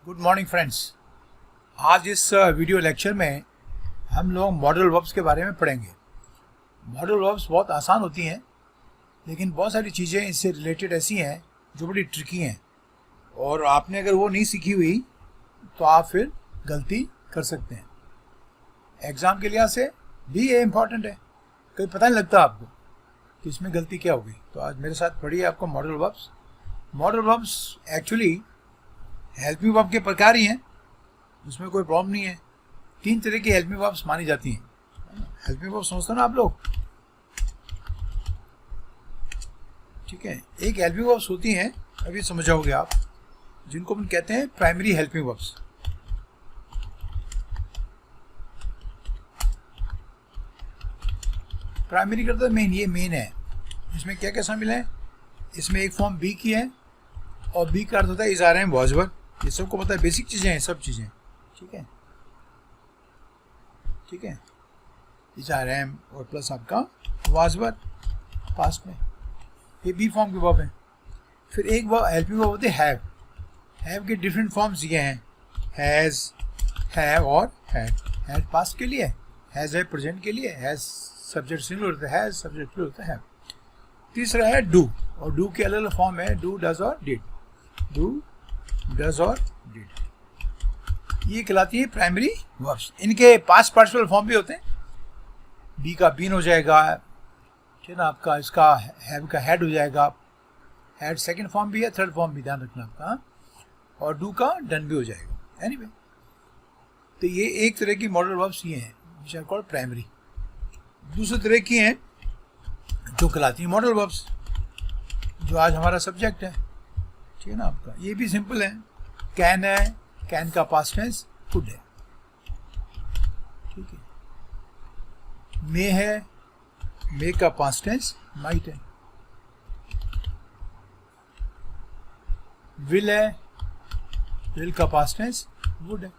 Good morning friends. आज इस video lecture में हम लोग मॉडल वर्ब्स के बारे में पढ़ेंगे। मॉडल वर्ब्स बहुत आसान होती हैं, लेकिन बहुत सारी चीज़ें इससे रिलेटेड ऐसी हैं जो बड़ी ट्रिकी हैं, और आपने अगर वो नहीं सीखी हुई तो आप फिर गलती कर सकते हैं। एग्ज़ाम के लिहाज से भी ये इम्पॉर्टेंट है, कहीं पता नहीं लगता आपको कि इसमें गलती क्या होगी। तो आज मेरे साथ पढ़िए आपको model verbs. Modal verbs actually helping verb के प्रकार ही हैं, उसमें कोई प्रॉब्लम नहीं है। 3 तरह की हेल्पिंग वर्ब्स मानी जाती हैं। हेल्पिंग वर्ब समझते हो ना आप लोग, ठीक है। एक हेल्पिंग वर्ब्स होती हैं, अभी समझाओगे आप, जिनको हम कहते हैं प्राइमरी हेल्पिंग वर्ब्स। प्राइमरी का तो मेन, ये मेन है। इसमें क्या क्या शामिल है? इसमें एक फॉर्म बी की है, और बी का अर्थ होता है is are am was verb. ये सबको पता है, बेसिक चीज़ें हैं, सब चीज़ें, ठीक है, ठीक है। इज़ आर एम और प्लस आपका वॉज वर्ब पास्ट में, ये बी फॉर्म की वर्ब है। फिर एक वर्ब हेल्पिंग वर्ब होती है हैव। हैव के डिफरेंट फॉर्म्स ये हैं, हैज़, हैव और हैड। हैड पास्ट के लिए, हैज़ है प्रेजेंट के लिए, हैज़ सब्जेक्ट सिंगुलर होता है, हैज़ सब्जेक्ट प्लूरल होता है, हैव। तीसरा है डू, और डू के अलग अलग फॉर्म है, डू, डज और डिड। डू, डज और डिड, ये कहलाती है प्राइमरी वर्ब्स। इनके पास्ट पार्टिसिपल फॉर्म भी होते हैं। बी का बीन हो जाएगा, ठीक है ना, आपका इसका हैव का हैड हो जाएगा। हैड सेकंड फॉर्म भी है, थर्ड फॉर्म भी, ध्यान रखना आपका। और डू का डन भी हो जाएगा। एनीवे, तो ये एक तरह की मॉडल वर्ब्स ये हैं, व्हिच आर कॉल्ड प्राइमरी। दूसरे तरह की हैं जो कहलाती है मॉडल वर्ब्स, जो आज हमारा सब्जेक्ट है, ठीक है ना आपका। ये भी सिंपल है। कैन है, कैन का पास्ट टेंस कुड है, ठीक है। मे है, मे का पास्ट टेंस माइट है। विल है, विल का पास्ट टेंस वुड है।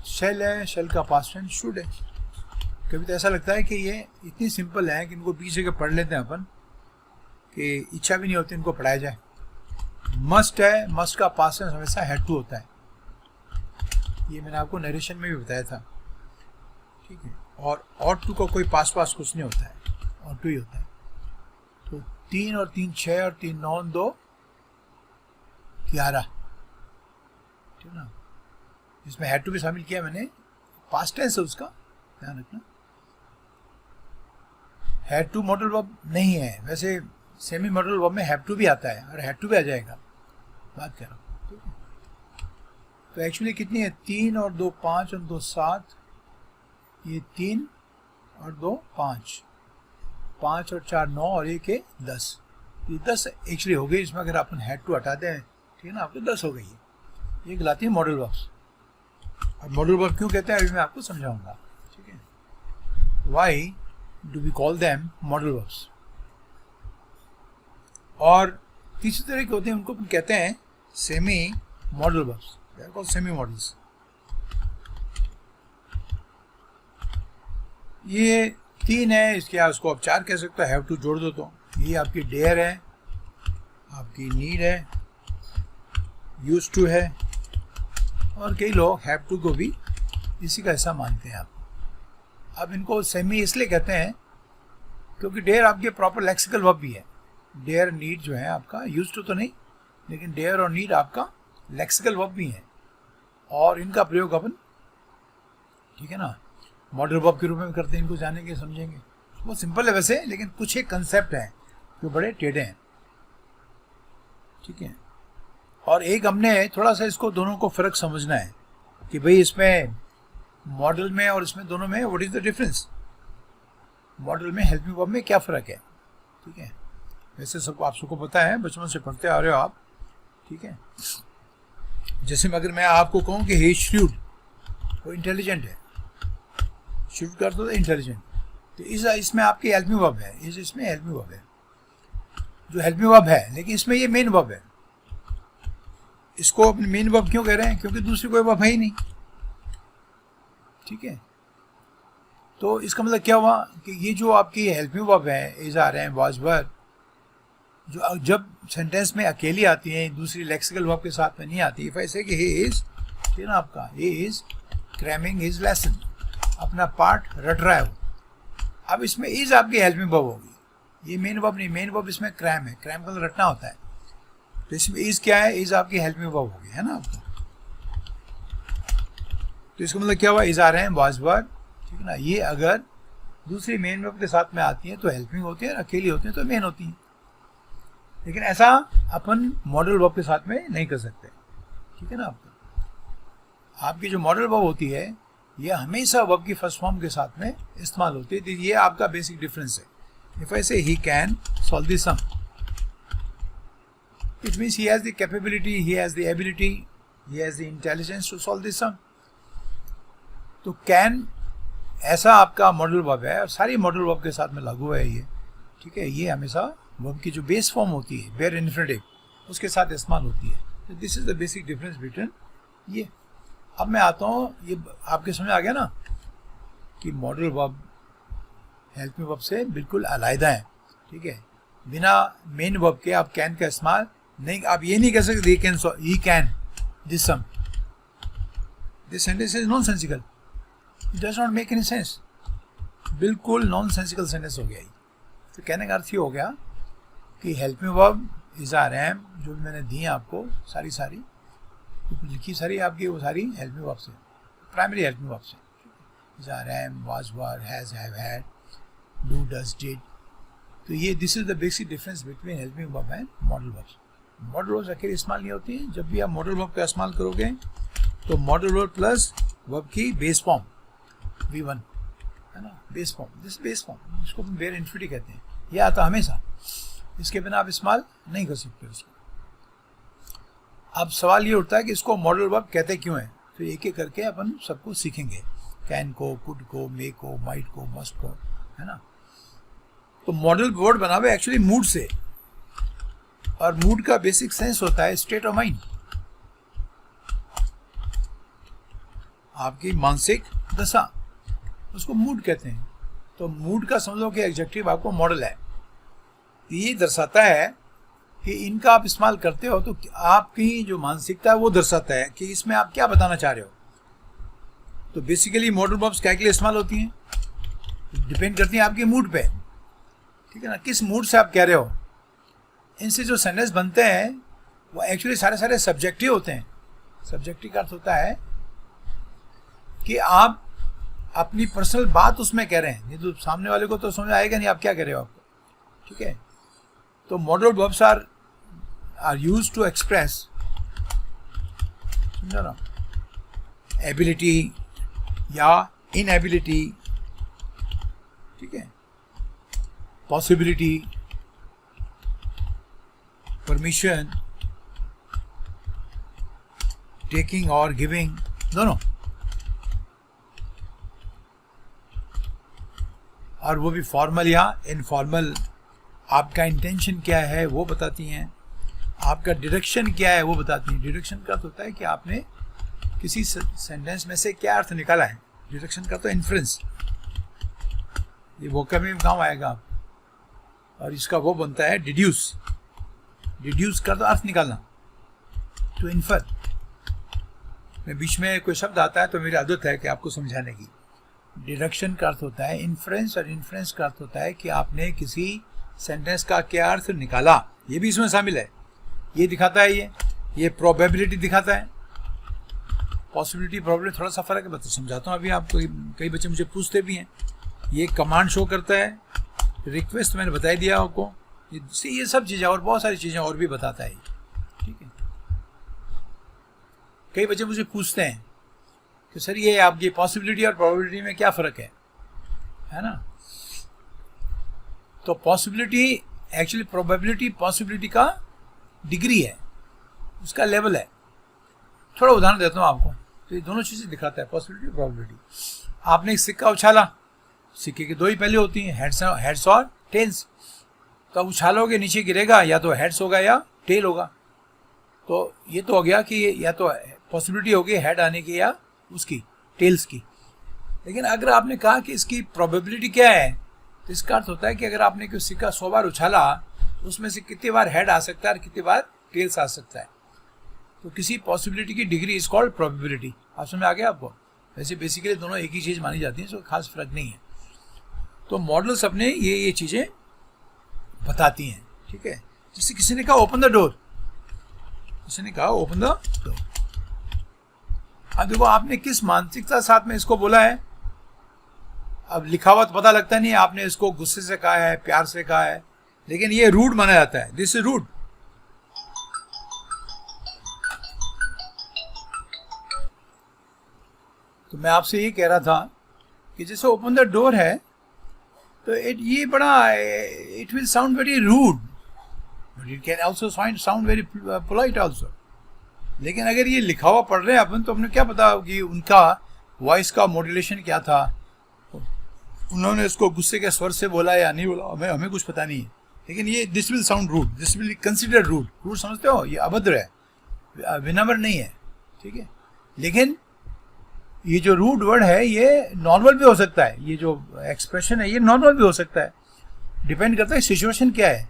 शेल है, शेल का पास्ट टेंस शुड है। कभी तो ऐसा लगता है कि ये इतनी सिंपल है कि इनको पीछे के पढ़ लेते हैं अपन, कि इच्छा भी नहीं होती इनको पढ़ाया जाए। मस्ट है, मस्ट का पास्ट टेंस हमेशा हैड टू होता है, ये मैंने आपको नरेशन में भी बताया था, ठीक है। और ऑट टू का कोई पास्ट कुछ नहीं होता है, ऑट टू ही होता है। तो 3 और 3 6 और 3 9 2 11, ठीक है ना। इसमें हैड टू भी शामिल किया मैंने, पास्ट टेंस है उसका, ध्यान रखना। हैड टू मॉडल वर्ब नहीं है, वैसे सेमी मॉडल वर्ब में हैव टू भी आता है, और हैड टू भी आ जाएगा, बात कर रहा हूँ, ठीक है। तो एक्चुअली कितनी है? 3 और 2 5 और 2 7, ये 3 और 2 5, 5 और 4 9 और 1 है 10। ये 10 एक्चुअली हो गई। इसमें अगर अपन हैड टू हटाते हैं, ठीक है ना, आपको 10 हो गई है। ये कहलाती है मॉडल वर्ब्स। और मॉडल वर्ब क्यों कहते हैं अभी मैं आपको समझाऊंगा, ठीक है। Why do we call them modal verbs. और तीसरी तरह के होते हैं, उनको कहते हैं semi modal verbs, they are called semi modals. ये 3 है, इसके आप उसको आप 4 कह सकते हो, हैव टू जोड़ दो तो। ये आपकी डेयर है, आपकी नीड है, यूज टू है, और कई लोग हैव टू को भी इसी का हिस्सा मानते हैं आप। अब इनको सेमी इसलिए कहते हैं क्योंकि डेयर आपके प्रॉपर लेक्सिकल वर्ब भी है। डेयर नीड जो है आपका, यूज टू तो नहीं, लेकिन डेयर और नीड आपका लेक्सिकल वर्ब भी है, और इनका प्रयोग अपन, ठीक है ना, मॉडल वर्ब के रूप में करते हैं। इनको जानेंगे, समझेंगे। बहुत सिंपल है वैसे, लेकिन कुछ एक कंसेप्ट है जो बड़े टेढ़े हैं, ठीक है। और एक हमने थोड़ा सा इसको दोनों को फ़र्क समझना है कि भाई इसमें मॉडल में और इसमें दोनों में what is the difference. Model में हेल्पिंग वर्ब में क्या फ़र्क है, ठीक है। वैसे सबको आप सबको पता है, बचपन से पढ़ते आ रहे हो आप, ठीक है। जैसे अगर मैं आपको कहूँ कि ही श्रूड, वो इंटेलिजेंट है, श्रूड कर दो इंटेलिजेंट, तो इसमें आपकी हेल्पिंग वर्ब है, इसमें हेल्पिंग वर्ब है, जो हेल्पिंग वर्ब है, लेकिन इसमें ये मेन वर्ब है। इसको अपनी मेन वर्ब क्यों कह रहे हैं? क्योंकि दूसरी कोई वर्ब है ही नहीं, ठीक है। तो इसका मतलब क्या हुआ कि ये जो आपकी हेल्पिंग वर्ब है, is are am was verb, जो जब सेंटेंस में अकेली आती हैं, दूसरी लेक्सिकल वर्ब के साथ में नहीं आती। इफ आई से कि ही इज, ये ना आपका he is cramming his lesson, अपना पार्ट रट रहा है वो। अब इसमें इज आपकी हेल्पिंग वर्ब होगी, ये मेन वर्ब नहीं, मेन वर्ब इसमें क्रैम है, क्रैम का मतलब रटना होता है। तो इसमें इज क्या है, इज आपकी हेल्पिंग वर्ब होगी, है ना आपका। तो इसका मतलब क्या हुआ, इज आ रहे हैं वाज वर, ठीक है ना। ये अगर दूसरी मेन वर्ब के साथ में आती है तो हेल्पिंग होती है, अकेली होती है तो मेन होती है। लेकिन ऐसा अपन मॉडल वर्ब के साथ में नहीं कर सकते, ठीक है ना आपका। आपकी जो मॉडल वर्ब होती है ये हमेशा वर्ब की फर्स्ट फॉर्म के साथ में इस्तेमाल होती है। तो ये आपका बेसिक डिफरेंस है। If I say he can solve the sum, it means he has the capability, he has the ability, he has the intelligence to solve the sum. तो कैन ऐसा आपका मॉडल वर्ब है और सारी modal verb के साथ में लागू है ये, ठीक है। ये हमेशा वर्ब की जो बेस फॉर्म होती है, बेयर इन्फिनिटिव, उसके साथ इस्तेमाल होती है। तो this is the basic difference between ये। अब मैं आता हूँ, ये आपके समझ आ गया ना कि मॉडल वर्ब हेल्पिंग वर्ब से बिल्कुल अलग है, ठीक है। बिना मेन वर्ब के आप कैन का इस्तेमाल नहीं, आप ये नहीं कह सकते he can this sum, this sentence is nonsensical, it does not make any sense, बिल्कुल नॉनसेंसिकल सेंटेंस हो गया ये। तो कहने का अर्थ ये हो गया कि helping verb is are am, जो भी मैंने दी है आपको सारी लिखी सारी आपकी, वो सारी हेल्पिंग वर्ब से, प्राइमरी हेल्पिंग वर्ब से, is are am, was were, has, have, had, do, does, did. तो ये this is the basic difference between helping verb and modal verbs. Modal verbs अकेले इस्तेमाल नहीं होती हैं। जब भी आप मॉडल वर्ब का इस्तेमाल करोगे तो मॉडल वर्ब प्लस वर्ब की बेस फॉर्म V1, है ना, base form, this base form, इसको हम बेयर इन्फिनिटी कहते हैं। ये आता हमेशा, इसके बिना आप इस्तेमाल नहीं कर सकते उसको। अब सवाल ये उठता है कि इसको मॉडल वर्ब कहते क्यों हैं। तो एक एक करके अपन सबको सीखेंगे, कैन को, कुड को, मे को, माइट को, मस्ट को, है ना। तो मॉडल वर्ड बनावे एक्चुअली मूड से, और मूड का बेसिक सेंस होता है स्टेट ऑफ माइंड, आपकी मानसिक दशा, उसको मूड कहते हैं। तो मूड का समझो कि एडजेक्टिव आपको मॉडल है, ये दर्शाता है कि इनका आप इस्तेमाल करते हो तो आपकी जो मानसिकता है वो दर्शाता है कि इसमें आप क्या बताना चाह रहे हो। तो बेसिकली मॉडल वर्ब्स क्या के लिए इस्तेमाल होती हैं, डिपेंड करती हैं आपके मूड पे, ठीक है ना, किस मूड से आप कह रहे हो। इनसे जो सेंटेंस बनते हैं वो एक्चुअली सारे सब्जेक्टिव होते हैं। सब्जेक्टिव का अर्थ होता है कि आप अपनी पर्सनल बात उसमें कह रहे हैं, नहीं तो सामने वाले को तो समझ आएगा नहीं आप क्या कह रहे हो आपको, ठीक है। तो modal verbs are used to express, समझो ना, एबिलिटी या इनएबिलिटी, ठीक है, पॉसिबिलिटी, परमिशन, टेकिंग और गिविंग, दोनों, और वो भी फॉर्मल या इनफॉर्मल। आपका इंटेंशन क्या है वो बताती हैं, आपका डायरेक्शन क्या है वो बताती हैं। डायरेक्शन का तो होता है कि आपने किसी सेंटेंस में से क्या अर्थ निकाला है। डायरेक्शन का तो इन्फ्रेंस, ये वोकैब में काम आएगा आप, और इसका वो बनता है डिड्यूस। डिड्यूस का तो अर्थ निकालना, तो इन्फर। मैं बीच में कोई शब्द आता है तो मेरी आदत है कि आपको समझाने की। डिडक्शन का अर्थ होता है इन्फ्रेंस, और इन्फ्रेंस का अर्थ होता है कि आपने किसी सेंटेंस का क्या अर्थ निकाला, ये भी इसमें शामिल है। ये दिखाता है, ये प्रोबेबिलिटी दिखाता है। पॉसिबिलिटी प्रोबेबिलिटी थोड़ा सा फर्क है, बता समझाता हूँ अभी आपको। कई बच्चे मुझे पूछते भी हैं, ये कमांड शो करता है, रिक्वेस्ट मैंने बता दिया आपको, ये सब चीज़ें और बहुत सारी चीज़ें और भी बताता है, ठीक है। कई बच्चे मुझे पूछते हैं कि सर ये आपकी पॉसिबिलिटी और प्रोबेबिलिटी में क्या फ़र्क है ना। तो पॉसिबिलिटी एक्चुअली प्रोबेबिलिटी पॉसिबिलिटी का डिग्री है, उसका लेवल है। थोड़ा उदाहरण देता हूँ आपको, तो ये दोनों चीज़ें दिखाता है, पॉसिबिलिटी और प्रोबेबिलिटी। आपने एक सिक्का उछाला, सिक्के के दो ही पहले होती हैं, हेड्स और टेल्स। तो अब उछालोगे नीचे गिरेगा, या तो हेड्स होगा या टेल होगा। तो ये तो हो गया कि या तो पॉसिबिलिटी होगी हेड आने की या उसकी टेल्स की। लेकिन अगर आपने कहा कि इसकी प्रोबेबिलिटी क्या है, तो इसका अर्थ होता है कि अगर आपने कोई सिक्का 100 बार उछाला उसमें से कितनी बार हेड आ सकता है और कितनी बार टेल्स आ सकता है। तो किसी पॉसिबिलिटी की डिग्री इज कॉल्ड प्रोबेबिलिटी। आप समझ में आ गया आपको? वैसे बेसिकली दोनों एक ही चीज़ मानी जाती है, तो खास फर्क नहीं है। तो मॉडल्स अपने ये चीज़ें बताती हैं, ठीक है। जैसे किसी ने कहा ओपन द डोर, किसी ने कहा ओपन द डोर। अब देखो आपने किस मानसिकता साथ में इसको बोला है। अब लिखा हुआ तो पता लगता नहीं है, आपने इसको गुस्से से कहा है, प्यार से कहा है, लेकिन ये रूड माना जाता है। This is rude. तो मैं आपसे ये कह रहा था कि जैसे ओपन द डोर है तो ये बड़ा it will sound very rude, but it can also sound very polite also. लेकिन अगर ये लिखा हुआ पढ़ रहे हैं अपन, तो अपने क्या पता कि उनका वॉइस का मॉड्यूलेशन क्या था, उन्होंने इसको गुस्से के स्वर से बोला या नहीं बोला, हमें कुछ पता नहीं है। लेकिन ये this will sound rude, this will consider rude. Rude समझते हो, ये अभद्र है, विनम्र नहीं है, ठीक है। लेकिन ये जो रूड वर्ड है ये नॉर्मल भी हो सकता है, ये जो एक्सप्रेशन है ये नॉर्मल भी हो सकता है, डिपेंड करता है सिचुएशन क्या है।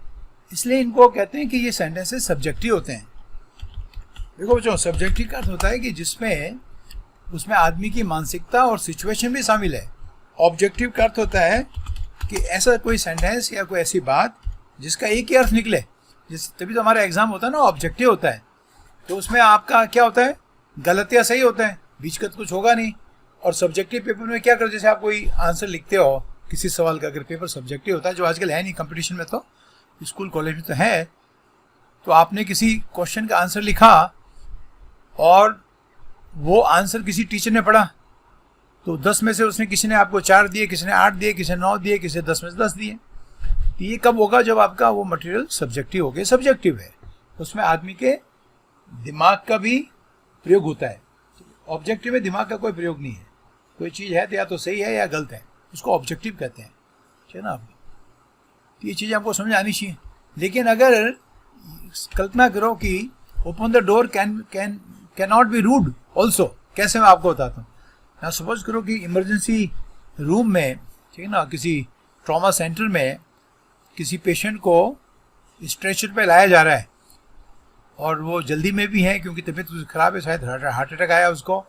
इसलिए इनको कहते हैं कि ये सेंटेंसेस सब्जेक्टिव होते हैं। देखो बच्चों, सब्जेक्टिव का अर्थ होता है कि जिसमें उसमें आदमी की मानसिकता और सिचुएशन भी शामिल है। ऑब्जेक्टिव का अर्थ होता है कि ऐसा कोई सेंटेंस या कोई ऐसी बात जिसका एक ही अर्थ निकले। जैसे तभी तो हमारा एग्जाम होता है ना, ऑब्जेक्टिव होता है, तो उसमें आपका क्या होता है, गलत या सही होता है, बीच का तो कुछ होगा नहीं। और सब्जेक्टिव पेपर में क्या करो, जैसे आप कोई आंसर लिखते हो किसी सवाल का, अगर पेपर सब्जेक्टिव होता है, जो आजकल है नहीं कंपटीशन में, तो स्कूल कॉलेज में तो है, तो आपने किसी क्वेश्चन का आंसर लिखा और वो आंसर किसी टीचर ने पढ़ा, तो 10 में से उसने किसी ने आपको 4 दिए, किसी ने 8 दिए, किसी ने 9 दिए, किसी ने 10 में से 10 दिए। तो ये कब होगा, जब आपका वो मटेरियल सब्जेक्टिव हो गया। सब्जेक्टिव है, उसमें आदमी के दिमाग का भी प्रयोग होता है। ऑब्जेक्टिव में दिमाग का कोई प्रयोग नहीं है। कोई चीज़ है तो या तो सही है या गलत है, उसको ऑब्जेक्टिव कहते हैं, ठीक है ना। आप तो ये चीज़ आपको समझ आनी चाहिए। लेकिन अगर कल्पना करो कि open the door can not be rude also, कैसे मैं आपको बताता हूँ। ना सपोज करो कि इमरजेंसी रूम में, ठीक है ना, किसी ट्रॉमा सेंटर में किसी पेशेंट को स्ट्रेचर पे लाया जा रहा है और वो जल्दी में भी है क्योंकि तबीयत खराब है, शायद हार्ट अटैक आया उसको,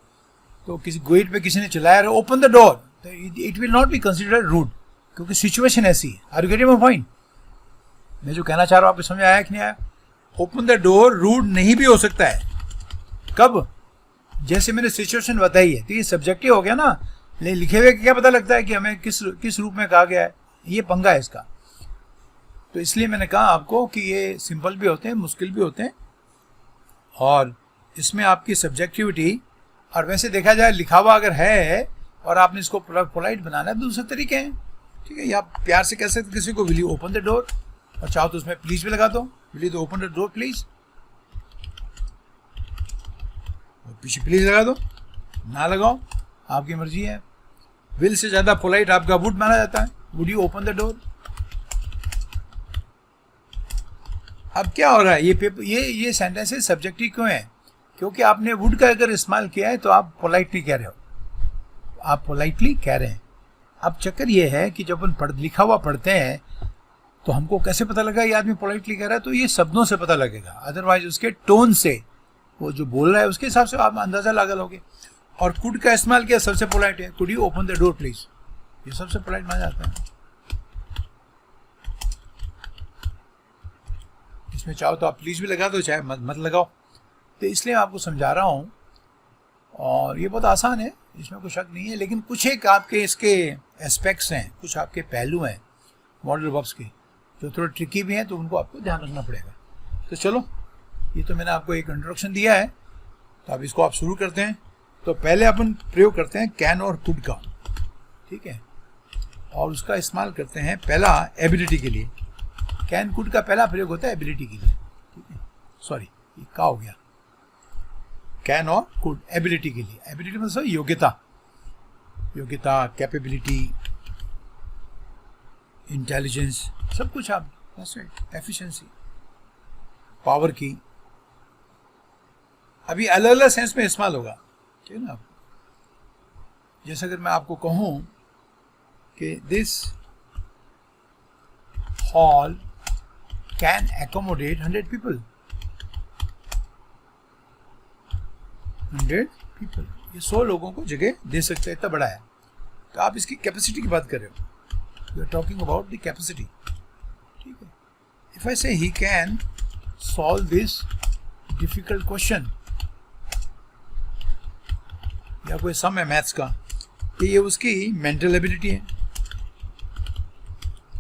तो किसी गेट पे किसी ने चिल्लाया ओपन द डोर, तो it will not be considered rude, क्योंकि सिचुएशन ऐसी है। Are you getting my point? मैं जो कहना चाह रहा हूँ आपको समझ आया कि नहीं आया? ओपन द डोर रूड नहीं भी हो सकता है। कब? जैसे मैंने सिचुएशन बताई है, तो ये सब्जेक्टिव हो गया ना। लिखे हुए क्या पता लगता है कि हमें किस रूप में कहा गया है, ये पंगा है इसका। तो इसलिए मैंने कहा आपको कि ये सिंपल भी होते हैं, मुश्किल भी होते हैं, और इसमें आपकी सब्जेक्टिविटी, और वैसे देखा जाए लिखा हुआ अगर है और आपने इसको पोलाइट बनाना है, दूसरे तरीके हैं, ठीक है। या आप प्यार से कह सकते किसी को, will you open the door, और चाहो तो उसमें प्लीज भी लगा दो, will you open the door please, और पीछे प्लीज लगा दो, ना लगाओ, आपकी मर्जी है। विल से ज़्यादा पोलाइट आपका वुड माना जाता है, would you open the door. अब क्या हो रहा है, ये पेपर ये सेंटेंसेस सब्जेक्टिव क्यों है? क्योंकि आपने वुड का अगर इस्तेमाल किया है तो आप पोलाइटली कह रहे हो, आप पोलाइटली कह रहे हैं। अब चक्कर ये है कि जब अपन लिखा हुआ पढ़ते हैं तो हमको कैसे पता लगा ये आदमी पोलाइटली कह रहा है? तो ये शब्दों से पता लगेगा, अदरवाइज उसके टोन से, वो जो बोल रहा है उसके हिसाब से आप अंदाजा लगा लोगे। और कुड का इस्तेमाल किया, सबसे पोलाइट है, could you open the door please, ये सबसे पोलाइट माना जाता है। इसमें चाहो तो आप प्लीज भी लगा दो, चाहे मत लगाओ। तो इसलिए मैं आपको समझा रहा हूँ, और ये बहुत आसान है, इसमें कोई शक नहीं है। लेकिन कुछ एक आपके इसके एस्पेक्ट्स हैं, कुछ आपके पहलू हैं मॉडल वर्ब्स के, जो थोड़े ट्रिकी भी हैं, तो उनको आपको ध्यान रखना पड़ेगा। तो चलो, ये तो मैंने आपको एक इंट्रोडक्शन दिया है, तो अब इसको आप शुरू करते हैं। तो पहले अपन प्रयोग करते हैं कैन और कुड का, ठीक है, और उसका इस्तेमाल करते हैं पहला एबिलिटी के लिए। कैन कुड का पहला प्रयोग होता है एबिलिटी के लिए, ठीक है। सॉरी, ये क्या हो गया, कैन और कुड एबिलिटी के लिए। एबिलिटी मतलब योग्यता, योग्यता, कैपेबिलिटी, इंटेलिजेंस, सब कुछ आप, एफिशिएंसी, पावर की। अभी अलग अलग सेंस में इस्तेमाल होगा, ठीक है ना। जैसे अगर मैं आपको कहूं कि this hall can accommodate 100 people. 100 people, ये 100 लोगों को जगह दे सकते हैं, इतना बड़ा है। तो आप इसकी कैपेसिटी की बात कर रहे हो, you are talking about the capacity, ठीक है। If I say he can solve this difficult question, या कोई सम है मैथ्स का, तो ये उसकी मेंटल एबिलिटी है।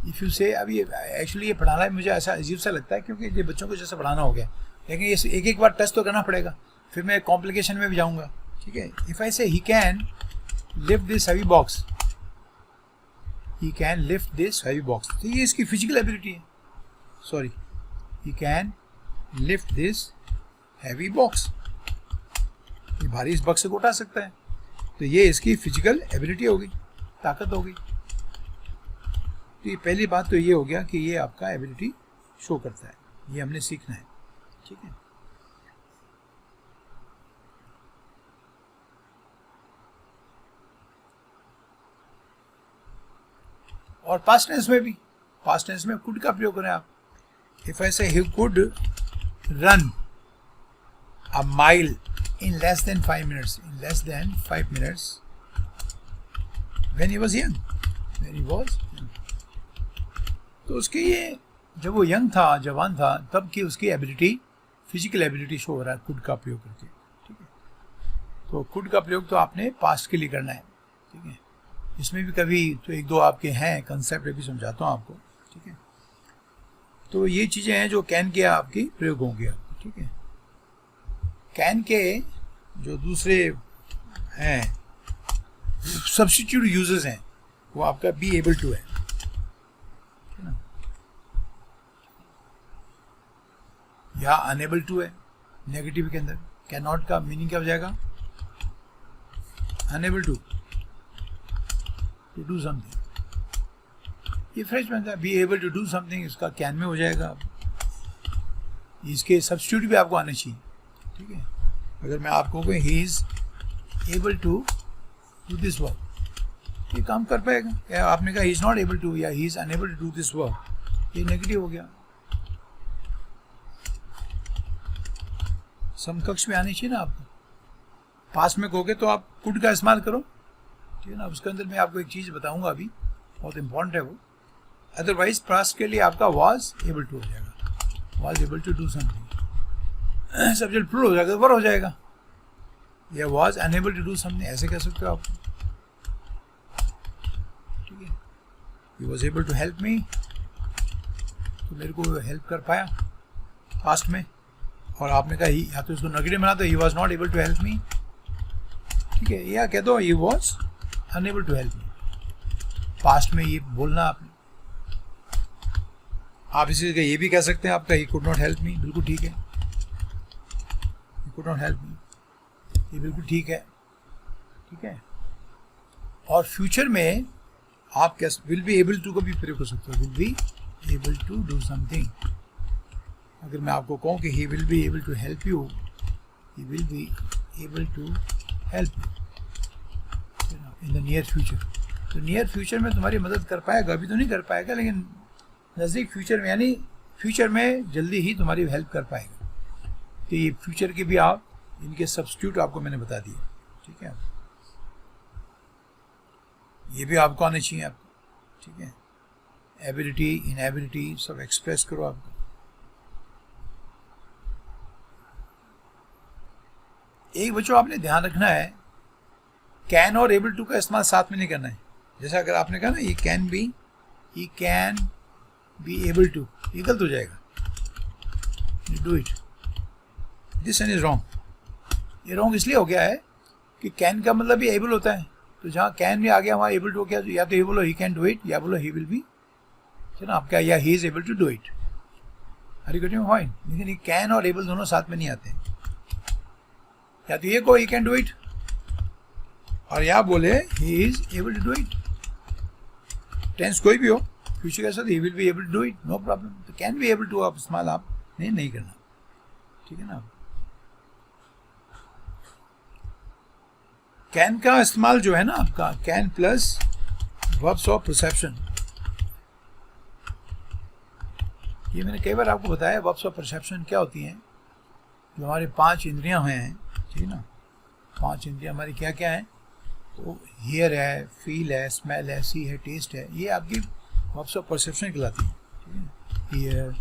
इफ यू से, अभी एक्चुअली ये पढ़ाना मुझे ऐसा अजीब सा लगता है, क्योंकि ये बच्चों को जैसे पढ़ाना हो गया, लेकिन ये एक एक बार टेस्ट तो करना पड़ेगा, फिर मैं कॉम्प्लिकेशन में भी जाऊंगा, ठीक है। If I say he can lift this heavy box, he can lift this heavy box, तो ये इसकी फिजिकल एबिलिटी है। Sorry, he can lift this heavy box, ये भारी इस बॉक्स को उठा सकता है, तो ये इसकी फिजिकल एबिलिटी होगी, ताकत होगी। तो ये पहली बात तो ये हो गया कि ये आपका एबिलिटी शो करता है, ये हमने सीखना है, ठीक है। और पास्ट टेंस में भी, पास्ट टेंस में कुड का प्रयोग करें आप। If I say he could run a mile in less than 5 minutes, in less than 5 minutes when he was young, when he was young. तो उसके ये जब वो यंग था, जवान था, तब की उसकी एबिलिटी, फिजिकल एबिलिटी शो हो रहा है कुड का प्रयोग करके, ठीक है। तो कुड का प्रयोग तो आपने पास्ट के लिए करना है, ठीक है। इसमें भी कभी तो एक दो आपके हैं कंसेप्ट, भी समझाता हूँ आपको, ठीक है। तो ये चीज़ें हैं जो कैन के आपकी प्रयोग होंगे आपको, ठीक है। कैन के जो दूसरे हैं सब्स्टिट्यूट यूजेस हैं, वो आपका बी एबल टू है ना, या अनएबल टू है नेगेटिव के अंदर। कैन नॉट का मीनिंग क्या हो जाएगा? Unable to do something. ये फ्रेश बनता है, be able to do something, इसका कैन में हो जाएगा। इसके सब्स्टिट्यूट भी आपको आने चाहिए, ठीक है। अगर मैं आपको कहूँ he is able to do this work, ये काम कर पाएगा। या आपने कहा he is not able to, या he is unable to do this work, ये नेगेटिव हो गया। समकक्ष में आनी चाहिए ना आपको। पास में कहोगे तो आप कुड का इस्तेमाल करो, ठीक है ना। उसके अंदर मैं आपको एक चीज़ बताऊंगा अभी, बहुत इंपॉर्टेंट है वो। अदरवाइज पास्ट के लिए आपका वाज एबल टू हो जाएगा, was able to do something. Subject plural हो जाएगा, वर हो जाएगा, या was unable to do something, ऐसे कह सकते हो आप, ठीक है। He was able to help me, तो मेरे को हेल्प कर पाया पास्ट में। और आपने कहा या तो इसको नेगेटिव बना दो, he was not able to help me, ठीक है। या कह दो he was unable to help me, past में ये बोलना आपने। आप इसी जगह ये भी कह सकते हैं आपका he could not help me, बिल्कुल ठीक है, he could not help me, ये बिल्कुल ठीक है, ठीक है। और फ्यूचर में आप क्या विल बी एबल टू को भी प्रयोग कर सकते हो, will be able to do something. अगर मैं आपको कहूँ कि he will be able to help you, he will be able to help you in the near future, तो नियर फ्यूचर में तुम्हारी मदद कर पाएगा। अभी तो नहीं कर पाएगा, लेकिन नज़दीक फ्यूचर में, यानी फ्यूचर में जल्दी ही तुम्हारी हेल्प कर पाएगा। तो ये फ्यूचर के भी आप इनके सब्स्टिट्यूट आपको मैंने बता दिए, ठीक है। ये भी आपको आने चाहिए आपको, ठीक है। एबिलिटी, इनएबिलिटी सब एक्सप्रेस करो आपको। एक बच्चों आपने ध्यान रखना है, कैन और एबल टू का इस्तेमाल साथ में नहीं करना है। जैसा अगर आपने कहा ना ये can be, he can be able to, ये गलत हो जाएगा, you do it, this one is wrong. ये रॉन्ग इसलिए हो गया है कि कैन का मतलब भी एबल होता है, तो जहाँ कैन भी आ गया वहाँ एबल टू हो गया। या तो ये बोलो ही कैन डू इट, या बोलो ही विल बी, है ना आपका, या he is able to do it, हरी कटिंग पॉइंट। लेकिन ये कैन और एबल दोनों साथ में नहीं आते हैं। या तो ये को ही कैन डू इट, और या बोले he is able to do it. Tense कोई भी हो, फ्यूचर के साथ he will be able to do it, no problem. तो कैन बी एबल टू आप इस्तेमाल आप नहीं करना, ठीक है ना। कैन का इस्तेमाल जो है ना आपका, can plus verbs of perception, ये मैंने कई बार आपको बताया वर्ब्स ऑफ परसेप्शन क्या होती हैं। जो हमारे 5 इंद्रियां हैं, ठीक है ना, 5 इंद्रियां हमारी क्या क्या हैं, तो हियर है, फील है, स्मेल है, सी है, टेस्ट है, ये आपकी वर्ब्स ऑफ परसेप्शन कहलाती है। ठीक है, हियर,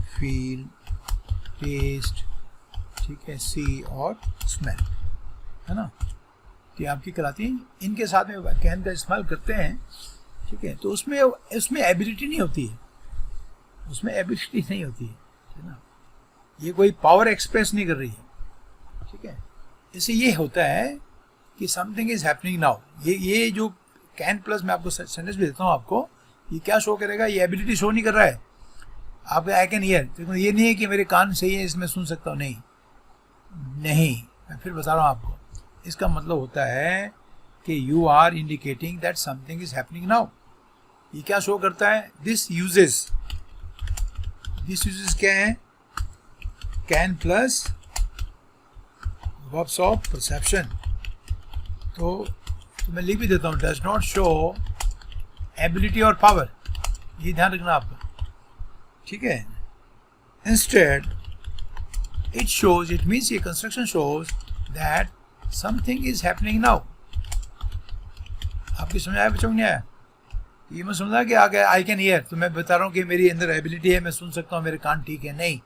फील, टेस्ट, ठीक है, सी और स्मेल, है ना, तो ये आपकी कहलाती हैं। इनके साथ में कैन का इस्तेमाल करते हैं, ठीक है, तो उसमें एबिलिटी नहीं होती है, उसमें एबिलिटी नहीं होती है, ठीक है ना, ये कोई पावर एक्सप्रेस नहीं कर रही है, ठीक है। इससे ये होता है कि समथिंग इज हैपनिंग नाउ। ये जो कैन प्लस मैं आपको सेंटेंस भी देता हूँ आपको, ये क्या शो करेगा, ये एबिलिटी शो नहीं कर रहा है आप आई कैन हियर। देखो ये नहीं है कि मेरे कान सही है इसमें सुन सकता हूँ, नहीं, मैं फिर बता रहा हूँ आपको। इसका मतलब होता है कि you are indicating that something is happening now. ये क्या शो करता है, दिस यूजेस क्या है, can plus verbs of perception. तो मैं लिख भी देता हूँ, डज नॉट शो एबिलिटी और पावर, ये ध्यान रखना आपका, ठीक है। Instead it shows, it means ये construction shows that something is happening now. आपकी समझ आया बच्चों, नहीं आया? ये मैं समझा कि आ गया आई कैन हियर, तो मैं बता रहा हूँ कि मेरी अंदर एबिलिटी है, मैं सुन सकता हूँ, मेरे कान ठीक है, नहीं,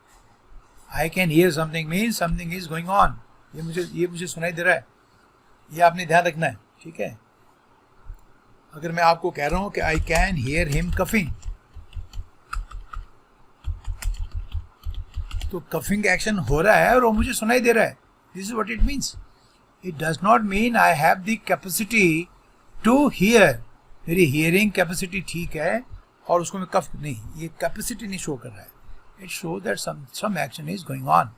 I can hear something means something is going on, ये मुझे सुनाई दे रहा है, ये आपने ध्यान रखना है, ठीक है। अगर मैं आपको कह रहा हूँ कि I can hear him coughing, तो कफिंग एक्शन हो रहा है और वो मुझे सुनाई दे रहा है, this is what it means. It does not mean I have the capacity to hear, मेरी हियरिंग कैपेसिटी ठीक है और उसको मैं कफ नहीं, ये कैपेसिटी नहीं शो कर रहा है। It show that some action is going on,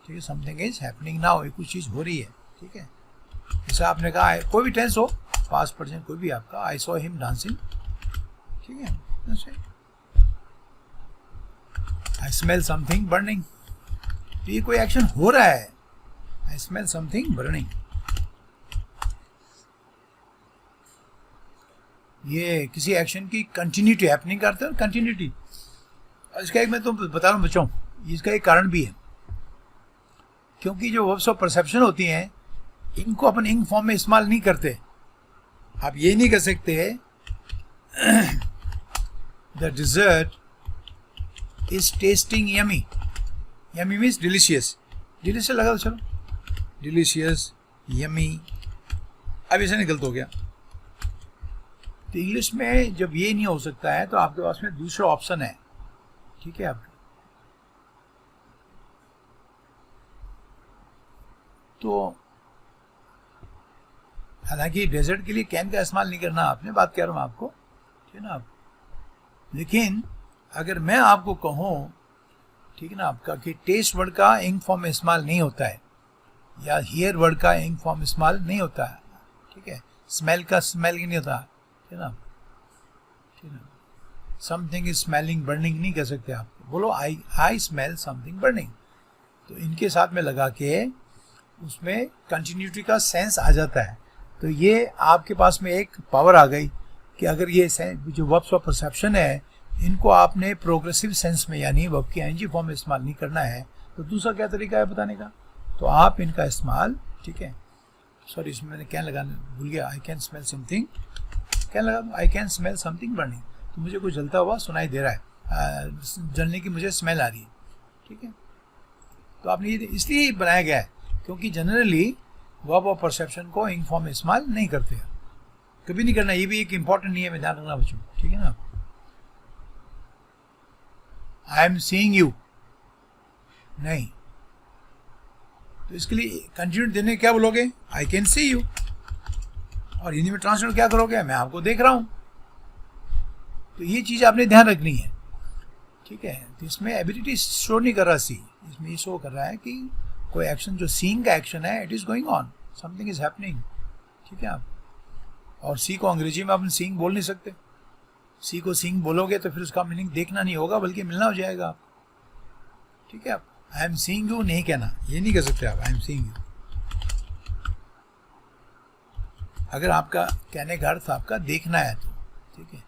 ठीक है, समथिंग इज हैपनिंग नाउ, कुछ चीज़ हो रही है, ठीक है। जैसे आपने कहा है, कोई भी टेंस हो, पास्ट प्रेजेंट कोई भी आपका, आई सॉ हिम डांसिंग, ठीक है, आई स्मेल समथिंग बर्निंग, ये कोई एक्शन हो रहा है, आई स्मेल समथिंग बर्निंग। ये किसी एक्शन की कंटिन्यूटी हैपनिंग करते हैं, कंटिन्यूटी। इसका एक मैं तो बता रहा हूँ बच्चों, इसका एक कारण भी है, क्योंकि जो वर्ब्स ऑफ परसेप्शन होती हैं इनको अपन इंग फॉर्म में इस्तेमाल नहीं करते। आप ये नहीं कर सकते the dessert is testing yummy, yummy means delicious, delicious लगा तो चलो, डिलीशियस, यमी, अब इसे गलत हो गया। तो इंग्लिश में जब ये नहीं हो सकता है तो आपके पास में दूसरा ऑप्शन है, ठीक है आपका। तो हालांकि डेजर्ट के लिए कैन का इस्तेमाल नहीं करना, आपने बात कर रहा हूँ आपको, ठीक है ना आप। लेकिन अगर मैं आपको कहूँ, ठीक है ना आपका, कि टेस्ट वर्ड का इंग फॉर्म में इस्तेमाल नहीं होता है, या हियर वर्ड का इंग फॉर्म इस्तेमाल नहीं होता है, ठीक है, स्मेल का स्मेल नहीं होता, ठीक है ना, ठीक है। समथिंग इज स्मेलिंग बर्निंग नहीं कह सकते आप, बोलो आई स्मेल समथिंग बर्निंग, तो इनके साथ में लगा के उसमें कंटिन्यूटी का सेंस आ जाता है। तो ये आपके पास में एक पावर आ गई कि अगर ये जो वर्ब्स ऑफ परसेप्शन है इनको आपने प्रोग्रेसिव सेंस में, यानी वर्ब की आईएनजी फॉर्म में इस्तेमाल नहीं करना है, तो दूसरा क्या तरीका है बताने का, तो आप इनका इस्तेमाल, ठीक है, सॉरी इसमें मैंने कैन लगाना भूल गया, I can smell something, can लगा दो, I can smell something burning, तो मुझे कुछ जलता हुआ सुनाई दे रहा है, जलने की मुझे स्मेल आ रही है, ठीक है। तो आपने ये इसलिए बनाया गया है क्योंकि जनरली वर्ब ऑफ परसेप्शन को इंग फॉर्म में इस्तेमाल नहीं करते हैं, कभी नहीं करना, ये भी एक इंपॉर्टेंट नहीं है, मैं ध्यान रखना बच्चों, ठीक है ना। आई एम सीइंग यू नहीं, तो इसके लिए कंटिन्यूटी देने क्या बोलोगे, आई कैन सी यू, और हिंदी में ट्रांसलेट क्या करोगे, मैं आपको देख रहा हूं। तो ये चीज आपने ध्यान रखनी है, ठीक है। तो इसमें एबिलिटी शो नहीं कर रहा सी, इसमें ये शो कर रहा है कि कोई एक्शन जो सीइंग का एक्शन है, it is going on, something is happening, ठीक है आप। और सी को अंग्रेजी में आप सीइंग बोल नहीं सकते, सी को सीइंग बोलोगे तो फिर उसका मीनिंग देखना नहीं होगा बल्कि मिलना हो जाएगा आपको, ठीक है। आप आई एम सीइंग यू नहीं कहना, ये नहीं कह सकते आप आई एम सीइंग यू। अगर आपका कहने का अर्थ आपका देखना है तो, ठीक है।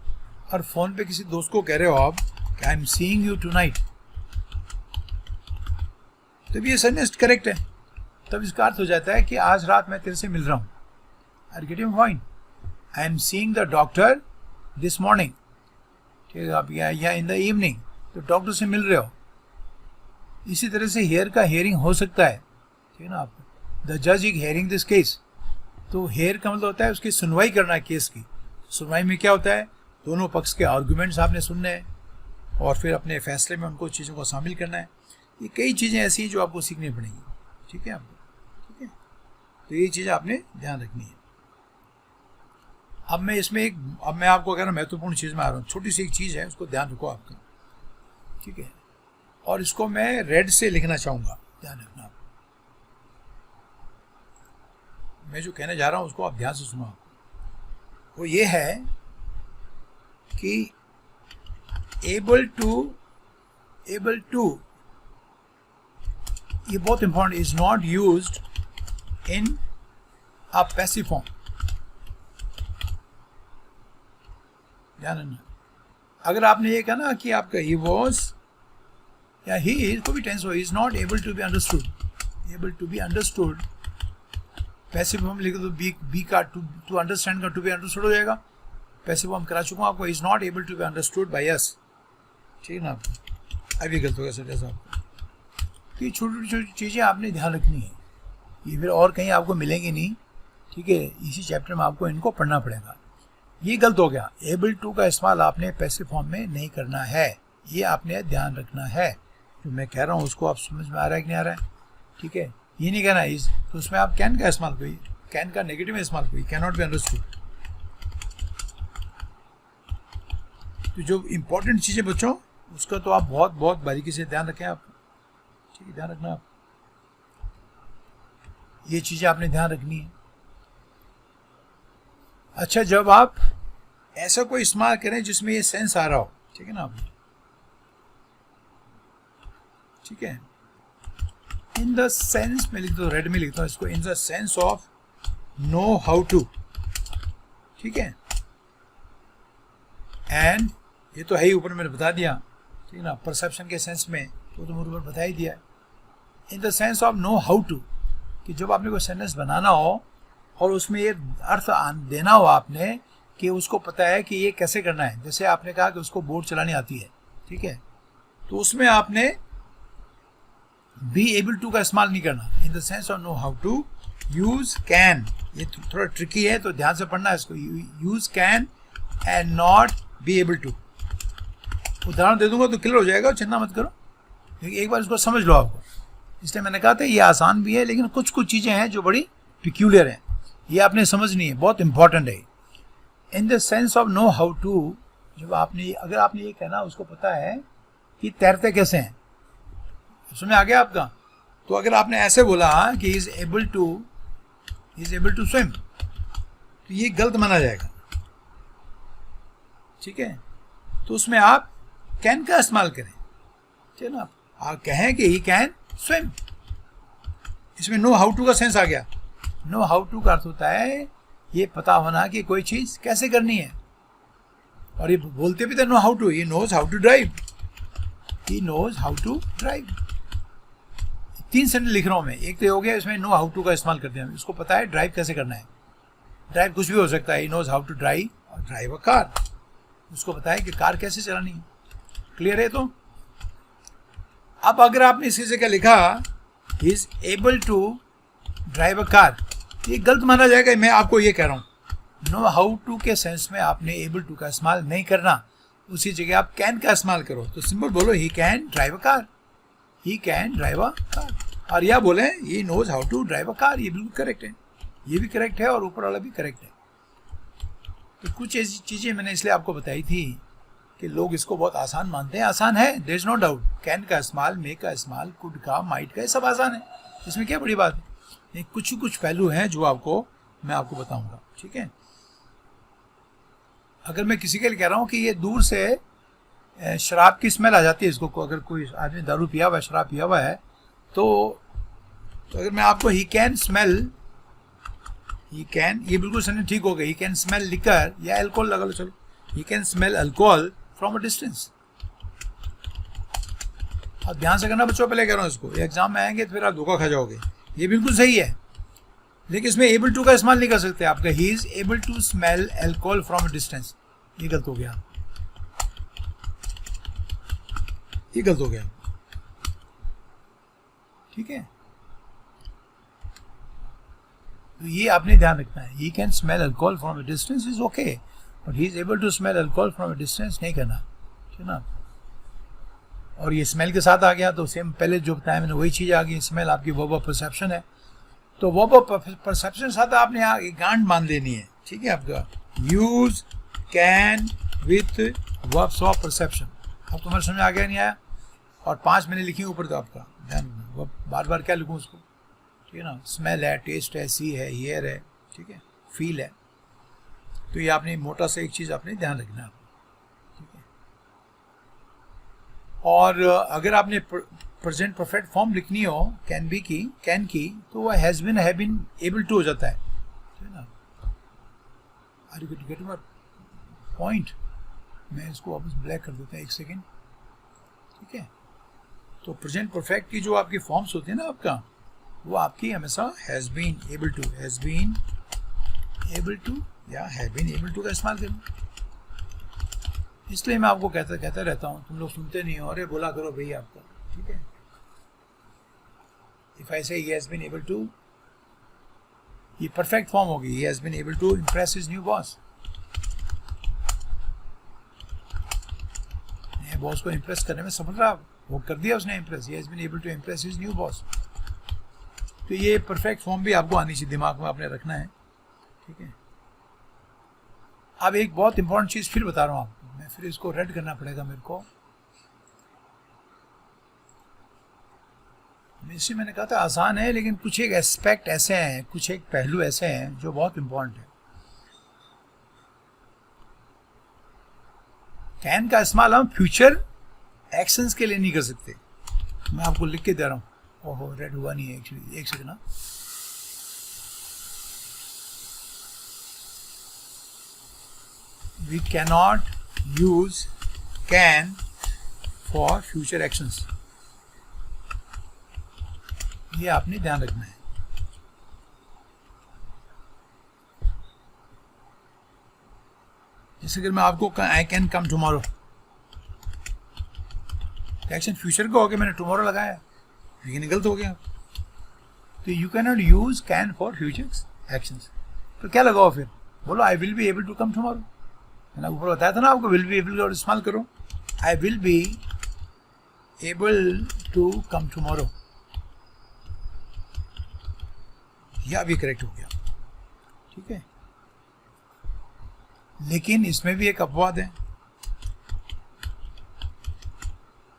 और फोन पे किसी दोस्त को कह रहे हो आप कि I am seeing you tonight, तब ये सेंटेंस करेक्ट है। तब इसका अर्थ हो जाता है कि आज रात मैं तेरे से मिल रहा हूँ। I get your point. I am seeing the doctor this morning, ठीक है, आप या इन द इवनिंग, तो डॉक्टर से मिल रहे हो। इसी तरह से हेयर का हेयरिंग हो सकता है, ठीक है ना। आप द जज इज हेयरिंग दिस केस, तो हेयर का मतलब होता है उसकी सुनवाई करना है केस की। सुनवाई में क्या होता है, दोनों पक्ष के आर्गूमेंट्स आपने सुनने हैं और फिर अपने फैसले में उनको चीज़ों को शामिल करना है। ये कई चीज़ें ऐसी हैं जो आपको सीखनी पड़ेंगी, ठीक है आपको, ठीक है। तो ये चीज़ आपने ध्यान रखनी है। अब मैं आपको कह रहा हूँ महत्वपूर्ण चीज़ में आ रहा हूँ। छोटी सी एक चीज़ है, उसको ध्यान रखो आपका, ठीक है। और इसको मैं रेड से लिखना चाहूँगा, ध्यान रखना। मैं जो कहने जा रहा हूँ उसको आप ध्यान से सुनो। वो ये है कि एबल टू ये बहुत important, is not used in a passive form. ध्यान रखना। अगर आपने ये कहा ना कि आपका ही वॉज या ही इज, को भी टेंस हो, is not able to be understood, able to be understood, passive form लिखे तो बी का टू अंडरस्टैंड का टू बी अंडरस्टूड हो जाएगा। पैसिव फॉर्म करा चुका हूँ आपको, is not able to be understood by us, ठीक है ना। अभी गलत हो गया सर जैसा आपको। तो ये छोटी छोटी चीज़ें आपने ध्यान रखनी है, ये फिर और कहीं आपको मिलेंगी नहीं, ठीक है। इसी चैप्टर में आपको इनको पढ़ना पड़ेगा। ये गलत हो गया, एबल टू का इस्तेमाल आपने पैसिव फॉर्म में नहीं करना है, ये आपने ध्यान रखना है। जो मैं कह रहा हूँ उसको आप समझ में आ रहा है कि नहीं आ रहा है, ठीक है। ये नहीं कहना इज, तो उसमें आप कैन का इस्तेमाल करिए, कैन का नेगेटिव में इस्तेमाल करिए, कैन नॉट बी अंडरस्टूड। तो जो इंपॉर्टेंट चीज़ें बच्चों, उसका तो आप बहुत बहुत बारीकी से ध्यान रखें आप, ठीक है, ध्यान रखना आप, ये चीज़ें आपने ध्यान रखनी है। अच्छा, जब आप ऐसा कोई इस्तेमाल करें जिसमें ये सेंस आ रहा हो, ठीक है ना आप, ठीक है, इन द सेंस में लिख दो, रेड में लिखता हूँ इसको, in the sense of know how to, ठीक है। एंड ये तो है ही, ऊपर मैंने बता दिया, ठीक है ना, परसेप्शन के सेंस में तो ऊपर बता ही दिया। In the sense of know how to, कि जब आपने कोई सेंटेंस बनाना हो और उसमें ये अर्थ देना हो आपने कि उसको पता है कि ये कैसे करना है। जैसे आपने कहा कि उसको बोट चलानी आती है, ठीक है, तो उसमें आपने बी एबल टू का इस्तेमाल नहीं करना। In the sense of know how to use can, ये थोड़ा ट्रिकी है तो ध्यान से पढ़ना है इसको। Use can and not be able to. उदाहरण दे दूंगा तो क्लियर हो जाएगा, चिंता मत करो, एक बार इसको समझ लो आपको। इसलिए मैंने कहा था ये आसान भी है, लेकिन कुछ कुछ चीज़ें हैं जो बड़ी पिक्यूलियर हैं, ये आपने समझनी है, बहुत इंपॉर्टेंट है। In the sense of know how to, जब आपने अगर आपने ये कहना उसको पता है कि तैरते कैसे हैं, सुने आ गया आपका। तो अगर आपने ऐसे बोला कि इज एबल टू स्विम, तो ये गलत माना जाएगा, ठीक है। तो उसमें आप कैन का इस्तेमाल करें, ठीक है ना। आप कहें कि ही कैन स्विम, इसमें नो हाउ टू का सेंस आ गया। नो हाउ टू का अर्थ होता है ये पता होना कि कोई चीज़ कैसे करनी है। और ये बोलते भी थे know how to, he knows how to drive, he knows how to drive. 3 sentence लिख रहा हूँ मैं, एक तो हो गया इसमें नो हाउ टू का इस्तेमाल करते हैं, इसको पता है ड्राइव कैसे करना है। ड्राइव कुछ भी हो सकता है, he knows how to drive और ड्राइव अ कार, उसको पता है कि कार कैसे चलानी है। क्लियर है? तो अब अगर आपने इसी जगह लिखा he is able to drive a car, ये गलत माना जाएगा। मैं आपको ये कह रहा हूँ, नो हाउ टू के सेंस में आपने एबल टू का इस्तेमाल नहीं करना, उसी जगह आप कैन का इस्तेमाल करो। तो सिंपल बोलो he can drive a car, he can drive a car, और या बोले he knows how to drive a car. ये बिल्कुल करेक्ट है, ये भी करेक्ट है और ऊपर वाला भी करेक्ट है। तो कुछ ऐसी चीज़ें मैंने इसलिए आपको बताई थी कि लोग इसको बहुत आसान मानते हैं। आसान है, there is no doubt. Can का इस्तेमाल, मे का इस्तेमाल, कुड का, माइट का, ये सब आसान है, इसमें क्या बड़ी बात है। नहीं, कुछ पहलू हैं जो मैं आपको बताऊंगा, ठीक है। अगर मैं किसी के लिए कह रहा हूँ कि ये दूर से शराब की स्मेल आ जाती है इसको, अगर कोई आदमी दारू पिया हुआ है, शराब पिया हुआ है, तो अगर मैं आपको ही कैन स्मेल, ही कैन, ये बिल्कुल सेंटेंस ठीक हो गया, ही कैन स्मेल लिकर या अल्कोहल लगा लो, चलो, ही can smell alcohol from a distance, आप ध्यान से करना बच्चों, पहले कह रहा हूँ इसको, एग्जाम में आएंगे तो फिर आप धोखा खा जाओगे। ये बिल्कुल सही है, लेकिन इसमें एबल टू का इस्तेमाल नहीं कर सकते। आपका he is able to smell alcohol from distance, ये गलत हो गया, ये गलत हो गया। ठीक है, तो ये आपने ध्यान रखना है। He can smell alcohol from a distance is okay, but he is able to smell alcohol from a distance नहीं करना, ठीक है ना। और ये स्मेल के साथ आ गया तो सेम पहले जो बताया मैंने वही चीज़ आ गई। स्मेल आपकी वर्ब ऑफ परसेप्शन है, तो वर्ब ऑफ परसेप्शन साथ आपने यहाँ गांड मान लेनी है। ठीक है, आपका use can with verbs of perception. अब तुम्हारे समझ आ गया नहीं आया? और 5 मैंने लिखी ऊपर, तो आपका ध्यान बार बार क्या लिखूँ उसको, ठीक है ना। स्मेल है, टेस्ट है, सी है, हियर है, ठीक है, फील है। तो ये आपने मोटा सा एक चीज़ आपने ध्यान रखना है, ठीक है। और अगर आपने प्रेजेंट परफेक्ट फॉर्म लिखनी हो कैन बी की, कैन की, तो वह हैज़ बीन एबल टू हो जाता है, ठीक है ना। Are you getting my point? मैं इसको वापस ब्लैक कर देता हूँ, 1 सेकेंड, ठीक है। तो प्रेजेंट परफेक्ट की जो आपकी फॉर्म्स होती है ना आपका, वो आपकी हमेशा हैज़ बीन एबल टू या हैव बीन एबल टू का इस्तेमाल करें। इसलिए मैं आपको कहता रहता हूँ, तुम लोग सुनते नहीं हो, अरे बोला करो भैया आपका, ठीक है। If I say he has been able to, ये परफेक्ट फॉर्म होगी, he has been able to impress his new boss. नए बॉस को इम्प्रेस करने में सफल रहा, वो कर दिया उसने impress, he has been able to impress his new boss. तो ये परफेक्ट फॉर्म भी आपको आनी चाहिए, दिमाग में आपने रखना है, ठीक है। अब एक बहुत इंपॉर्टेंट चीज़ फिर बता रहा हूँ आपको, मैं फिर इसको रेड करना पड़ेगा मेरे को। इससे मैंने कहा था आसान है, लेकिन कुछ एक एस्पेक्ट ऐसे हैं, कुछ एक पहलू ऐसे हैं जो बहुत इंपॉर्टेंट है। कैन का इस्तेमाल हम फ्यूचर एक्शंस के लिए नहीं कर सकते। मैं आपको लिख के दे रहा हूँ। ओहो, रेड हुआ नहीं है एक्चुअली, 1 सेकेंड ना। We cannot use can for future actions, ये आपने ध्यान रखना है। जैसे कि मैं आपको I can come tomorrow, action future का हो गया, मैंने टुमारो लगाया, लेकिन गलत हो गया। तो you can not use can for future actions. तो क्या लगाओ फिर, बोलो I will be able to come tomorrow. मैंने ऊपर बताया था ना आपको, विल बी एबल का इस्तेमाल करो, I will be able to come tomorrow, यह भी करेक्ट हो गया, ठीक है। लेकिन इसमें भी एक अपवाद है।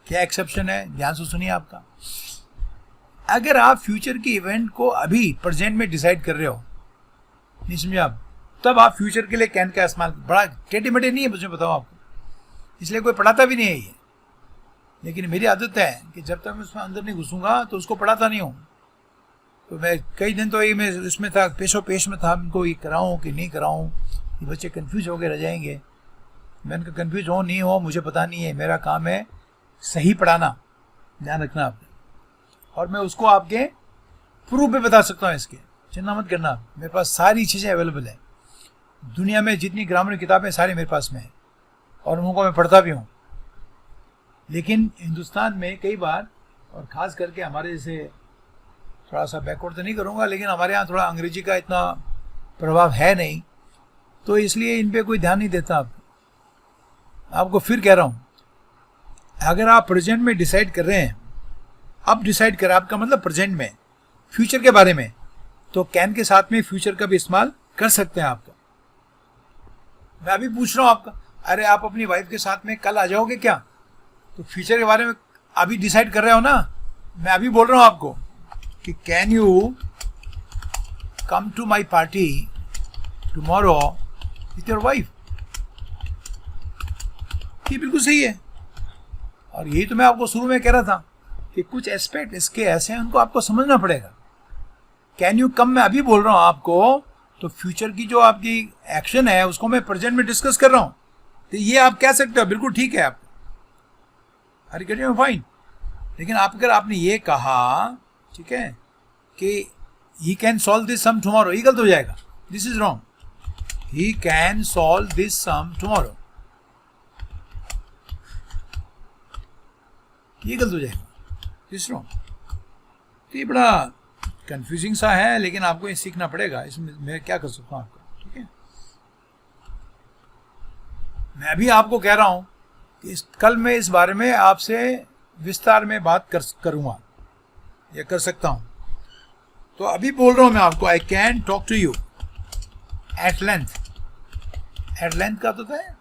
क्या एक्सेप्शन है, ध्यान से सुनिए आपका। अगर आप फ्यूचर के इवेंट को अभी प्रेजेंट में डिसाइड कर रहे हो, नहीं समझे आप, तब आप फ्यूचर के लिए कैन का इस्तेमाल, बड़ा टेढ़े मेढ़े नहीं है, मुझे बताओ आपको, इसलिए कोई पढ़ाता भी नहीं है ये। लेकिन मेरी आदत है कि जब तक मैं उसमें अंदर नहीं घुसूंगा तो उसको पढ़ाता नहीं हूँ। तो मैं कई दिन तो ये मैं इसमें था, पेशो पेश में था, इनको ये कराऊँ कि नहीं कराऊँ, ये बच्चे कन्फ्यूज होकर रह जाएंगे। मैं इनका कन्फ्यूज हो नहीं हो मुझे पता नहीं है, मेरा काम है सही पढ़ाना, ध्यान रखना आपने। और मैं उसको आपके प्रूफ भी बता सकता हूँ इसके, चिंता मत करना। मेरे पास सारी चीज़ें अवेलेबल है, दुनिया में जितनी ग्रामर किताबें सारी मेरे पास में है, और उनको मैं पढ़ता भी हूँ। लेकिन हिंदुस्तान में कई बार, और ख़ास करके हमारे जैसे, थोड़ा सा बैकवर्ड तो नहीं करूँगा, लेकिन हमारे यहाँ थोड़ा अंग्रेजी का इतना प्रभाव है नहीं, तो इसलिए इन पे कोई ध्यान नहीं देता। आपको फिर कह रहा हूँ, अगर आप प्रेजेंट में डिसाइड कर रहे हैं, अब डिसाइड करें, आपका मतलब प्रेजेंट में फ्यूचर के बारे में, तो कैन के साथ में फ्यूचर का भी इस्तेमाल कर सकते हैं आपका। मैं अभी पूछ रहा हूँ आपका, अरे आप अपनी वाइफ के साथ में कल आ जाओगे क्या? तो फ्यूचर के बारे में अभी डिसाइड कर रहे हो ना। मैं अभी बोल रहा हूँ आपको कि can you come to my party tomorrow with your wife. ये बिल्कुल सही है, और यही तो मैं आपको शुरू में कह रहा था कि कुछ एस्पेक्ट इसके ऐसे हैं, उनको आपको समझना पड़ेगा। कैन यू कम मैं अभी बोल रहा हूँ आपको, तो फ्यूचर की जो आपकी एक्शन है उसको मैं प्रेजेंट में डिस्कस कर रहा हूँ, तो ये आप कह सकते हो, बिल्कुल ठीक है। आप अरे गेटिंग फाइन। लेकिन अगर आपने ये कहा, ठीक है, कि he can solve this sum tomorrow, ये गलत हो जाएगा, this is wrong. He can solve this sum tomorrow, ये गलत हो जाएगा, दिस रॉन्ग. तो ये बड़ा कंफ्यूजिंग सा है, लेकिन आपको ये सीखना पड़ेगा. इसमें मैं क्या कर सकता हूँ आपका, ठीक है. मैं भी आपको कह रहा हूँ कि कल मैं इस बारे में आपसे विस्तार में बात करूँगा या कर सकता हूँ. तो अभी बोल रहा हूँ मैं आपको, I can talk to you at length. At length का तो है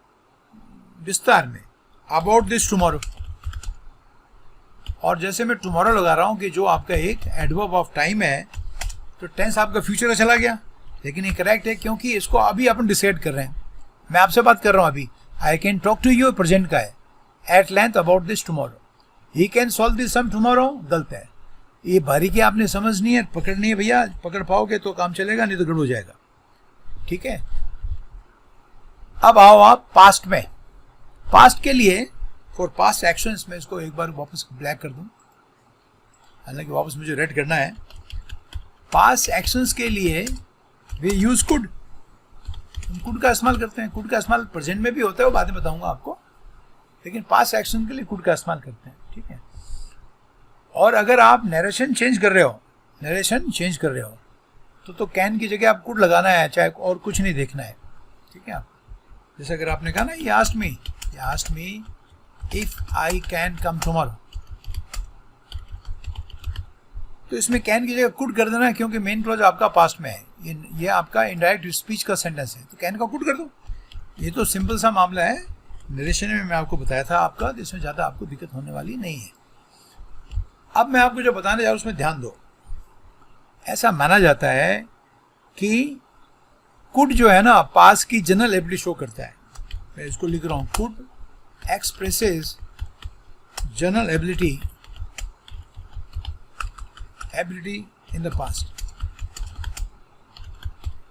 विस्तार में, अबाउट दिस टुमारो. और जैसे मैं टुमारो लगा रहा हूँ कि जो आपका एक एडवर्ब ऑफ टाइम है, तो टेंस आपका फ्यूचर का चला गया, लेकिन ये करेक्ट है क्योंकि इसको अभी अपन डिसाइड कर रहे हैं. मैं आपसे बात कर रहा हूँ अभी, I can talk to you present का है, at length about this tomorrow. He can solve this sum tomorrow गलत है. ये बारीकी आपने समझनी है, पकड़नी है भैया. पकड़ पाओगे तो काम चलेगा, नहीं तो गड़बड़ हो जाएगा, ठीक है. अब आओ आप पास्ट में. पास्ट के लिए फॉर पास्ट एक्शंस में इसको एक बार वापस ब्लैक कर दूं, हालांकि वापस मुझे रेड करना है. पास्ट एक्शंस के लिए वे यूज कुड, हम कुड का इस्तेमाल करते हैं. कुड का इस्तेमाल प्रेजेंट में भी होता है, वो बाद में बताऊंगा आपको, लेकिन पास्ट एक्शन के लिए कुड का इस्तेमाल करते हैं, ठीक है. और अगर आप नरेशन चेंज कर रहे हो, तो कैन की जगह आप कुड लगाना है, चाहे और कुछ नहीं देखना है, ठीक है. जैसे अगर आपने कहा ना, ये asked me if I can come tomorrow, तो इसमें कैन की जगह कुड कर देना है, क्योंकि मेन क्लॉज आपका पास्ट में है. ये आपका इनडायरेक्ट स्पीच का सेंटेंस है, तो कैन का कुड कर दो. ये तो सिंपल सा मामला है. नरेशन में मैं आपको बताया था आपका, तो इसमें ज़्यादा आपको दिक्कत होने वाली नहीं है. अब मैं आपको जो बताने जा रहा हूँ उसमें ध्यान दो. ऐसा माना जाता है कि कुड जो है ना, पास की जनरल एबिलिटी शो करता है. मैं इसको लिख रहा हूँ, could expresses general ability in the past.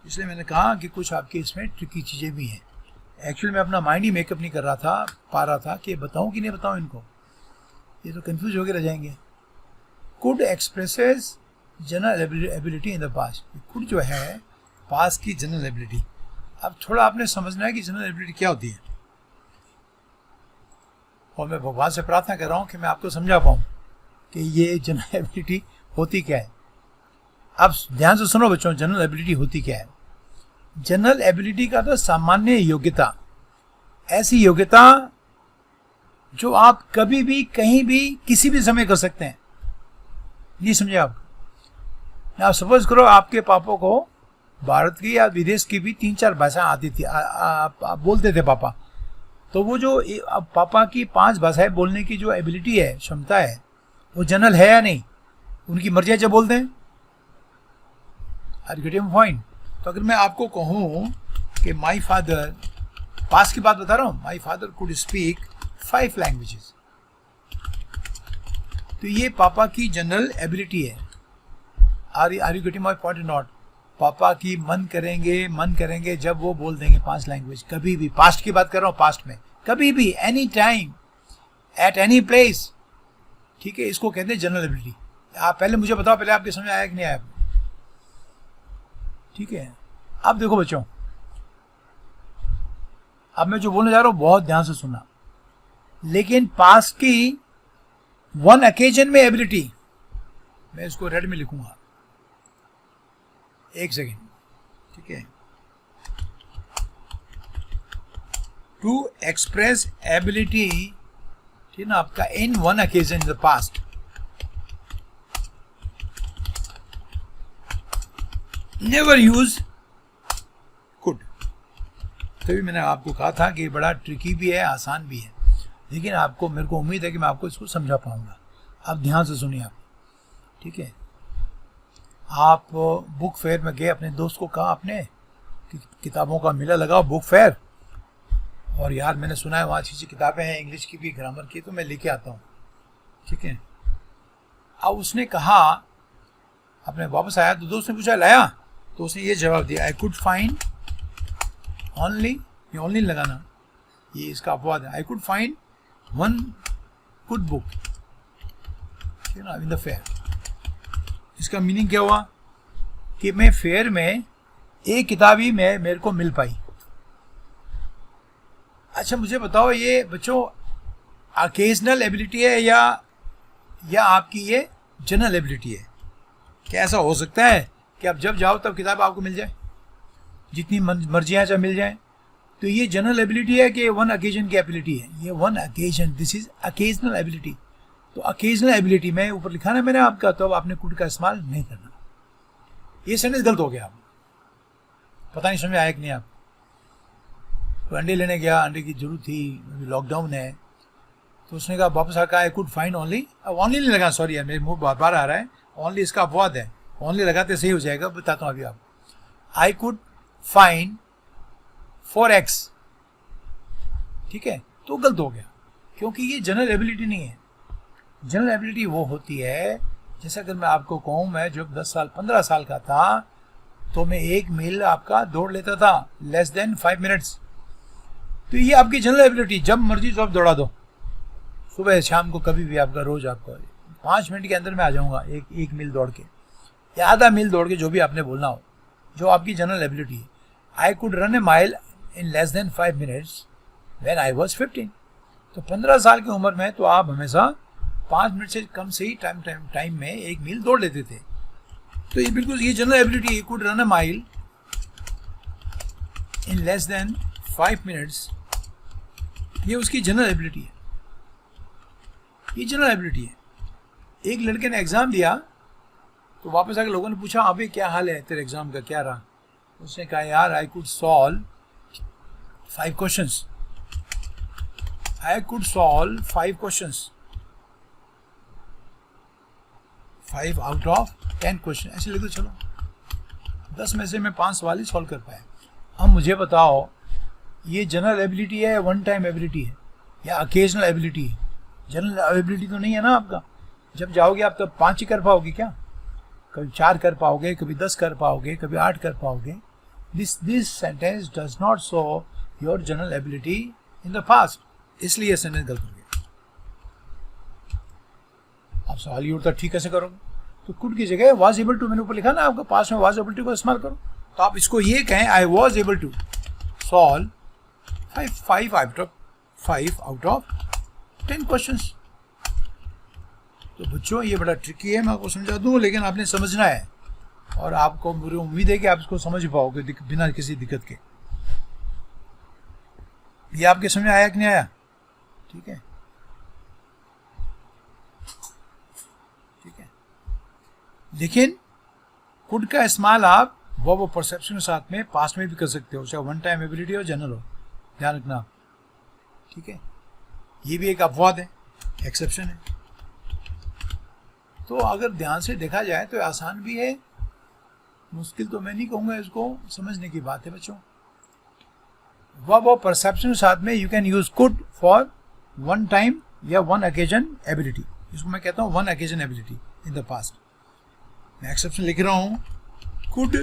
इसलिए मैंने कहा कि कुछ आपके इसमें ट्रिकी चीज़ें भी हैं. एक्चुअली मैं अपना माइंड ही मेकअप नहीं कर पा रहा था कि बताऊं कि नहीं बताऊं इनको, ये तो कंफ्यूज होकर रह जाएंगे. Could expresses general ability in the past. Could जो है पास की जनरल एबिलिटी. अब थोड़ा आपने समझना है कि जनरल एबिलिटी क्या होती है, और मैं भगवान से प्रार्थना कर रहा हूँ कि मैं आपको समझा पाऊँ कि ये जनरल एबिलिटी होती क्या है. अब ध्यान से सुनो बच्चों, जनरल एबिलिटी होती क्या है. जनरल एबिलिटी का तो सामान्य योग्यता, ऐसी योग्यता जो आप कभी भी कहीं भी किसी भी समय कर सकते हैं. नहीं समझे आप? सपोज करो आपके पापा को भारत की या विदेश की भी 3-4 भाषा आती थी, आप बोलते थे पापा. तो वो जो पापा की 5 भाषाएं बोलने की जो एबिलिटी है, क्षमता है, वो जनरल है या नहीं? उनकी मर्जी जब बोलते हैं. Are you getting point? तो अगर मैं आपको कहूँ कि माई फादर, पास की बात बता रहा हूँ, my father could speak 5 languages, तो ये पापा की जनरल एबिलिटी है. Are you getting my point not? पापा की मन करेंगे जब वो बोल देंगे 5 लैंग्वेज, कभी भी. पास्ट की बात कर रहा हूँ, पास्ट में कभी भी, any time, at any place, ठीक है. इसको कहते हैं जनरल एबिलिटी. आप पहले मुझे बताओ, पहले आपके समझ आया कि नहीं आया? ठीक है. अब देखो बच्चों, अब मैं जो बोलने जा रहा हूं बहुत ध्यान से सुनना. लेकिन पास की 1 ओकेजन में एबिलिटी, मैं इसको रेड में लिखूंगा, 1 सेकेंड, ठीक है. टू एक्सप्रेस एबिलिटी, ठीक ना आपका, इन 1 occasion in the past. Never use could. तभी मैंने आपको कहा था कि बड़ा ट्रिकी भी है, आसान भी है, लेकिन आपको, मेरे को उम्मीद है कि मैं आपको इसको समझा पाऊंगा. आप ध्यान से सुनिए आप, ठीक है. आप बुक फेयर में गए, अपने दोस्त को कहा आपने कि किताबों का मेला लगाओ, बुक फेयर, और यार मैंने सुना है वहाँ अच्छी किताबें हैं, इंग्लिश की भी, ग्रामर की, तो मैं लेके आता हूँ, ठीक है. अब उसने कहा, अपने वापस आया तो दोस्त ने पूछा लाया, तो उसने ये जवाब दिया, आई कुड फाइंड ओनली, ये ओनली लगाना, ये इसका अपवाद है, I could find 1 good book in the fair. इसका मीनिंग क्या हुआ कि मैं फेयर में एक किताब ही मेरे को मिल पाई। अच्छा मुझे बताओ ये बच्चों ऑकेजनल एबिलिटी है या आपकी ये जनरल एबिलिटी है? क्या ऐसा हो सकता है कि आप जब जाओ तब किताब आपको मिल जाए, जितनी मर्जी चाहे मिल जाए? तो ये जनरल एबिलिटी है कि वन ओकेजन की एबिलिटी है? ये one occasion, this is occasional ability. तो ओकेजनल एबिलिटी में ऊपर लिखा ना मैंने आपका, तो अब आपने कुड का इस्तेमाल नहीं करना। ये सेंटेंस गलत हो गया। आप पता नहीं समझ आया कि नहीं? आप तो अंडे लेने गया, अंडे की जरूरत थी, अभी लॉकडाउन है, तो उसने कहा वापस आकर आई कुड फाइंड ओनली, अब ओनली नहीं लगा, सॉरी यार मेरे मुंह बार बार आ रहा है, ओनली इसका अपवाद है, ओनली लगाते सही हो जाएगा, बताता हूँ अभी आप। आई कुड फाइंड 4x, ठीक है, तो गलत हो गया क्योंकि ये जनरल एबिलिटी नहीं है। जनरल एबिलिटी वो होती है, जैसे अगर मैं आपको कहूँ मैं जब 10 साल 15 साल का था तो मैं 1 मील आपका दौड़ लेता था लेस देन 5 मिनट्स। तो ये आपकी जनरल एबिलिटी, जब मर्जी तो आप दौड़ा दो, सुबह शाम को कभी भी आपका, रोज आपका 5 मिनट के अंदर मैं आ जाऊँगा एक मील दौड़ के या आधा मील दौड़ के, जो भी आपने बोलना हो, जो आपकी जनरल एबिलिटी है। I could run A mile in less than 5 minutes when I was 15। तो 15 साल की उम्र में तो आप हमेशा 5 मिनट से कम से ही टाइम में 1 मील दौड़ लेते थे। तो ये बिल्कुल ये general ability, you could run a mile in less than 5 minutes, ये उसकी जनरल एबिलिटी है। ये जनरल एबिलिटी है। एक लड़के ने एग्जाम दिया तो वापस आकर लोगों ने पूछा अभी क्या हाल है तेरे एग्जाम का, क्या रहा? उसने कहा यार I could solve 5 questions, I could solve 5 questions, 5 out of 10 question, ऐसे लिख दो। चलो 10 में से मैं 5 सवाल ही सॉल्व कर पाया। अब मुझे बताओ ये जनरल एबिलिटी है या वन टाइम एबिलिटी है या ओकेजनल एबिलिटी है? जनरल एबिलिटी तो नहीं है ना आपका। जब जाओगे आप तब 5 ही कर पाओगे क्या? कभी 4 कर पाओगे, कभी 10 कर पाओगे, कभी 8 कर पाओगे। This sentence does not show your general ability in the past, इसलिए ये सेंटेंस गलत हो गया। आप सवाल ये उठता ठीक कैसे करोगे? तो कुड की जगह वाज एबल टू, मैंने ऊपर लिखा ना आपका, पास में वाज एबल टू का इस्तेमाल करो। तो आप इसको ये कहें I was able to solve 5 out of 10 questions. तो बच्चों ये बड़ा ट्रिकी है, मैं आपको समझा दूं, लेकिन आपने समझना है और आपको मुझे उम्मीद है कि आप इसको समझ पाओगे बिना किसी दिक्कत के। ये आपके समझ आया कि नहीं आया? ठीक है, ठीक है। लेकिन कुड का इस्तेमाल आप वो परसेप्शन के साथ में पास्ट में भी कर सकते हो, चाहे वन टाइम एबिलिटी हो जनरल हो, ध्यान रखना आप, ठीक है। ये भी एक अपवाद है, एक्सेप्शन है। तो अगर ध्यान से देखा जाए तो आसान भी है, मुश्किल तो मैं नहीं कहूँगा, इसको समझने की बात है बच्चों। वो परसेप्शन के साथ में you can use could for one time या वन ओकेजन एबिलिटी, इसको मैं कहता हूँ one occasion ability in the past. मैं एक्सेप्शन लिख रहा हूँ, could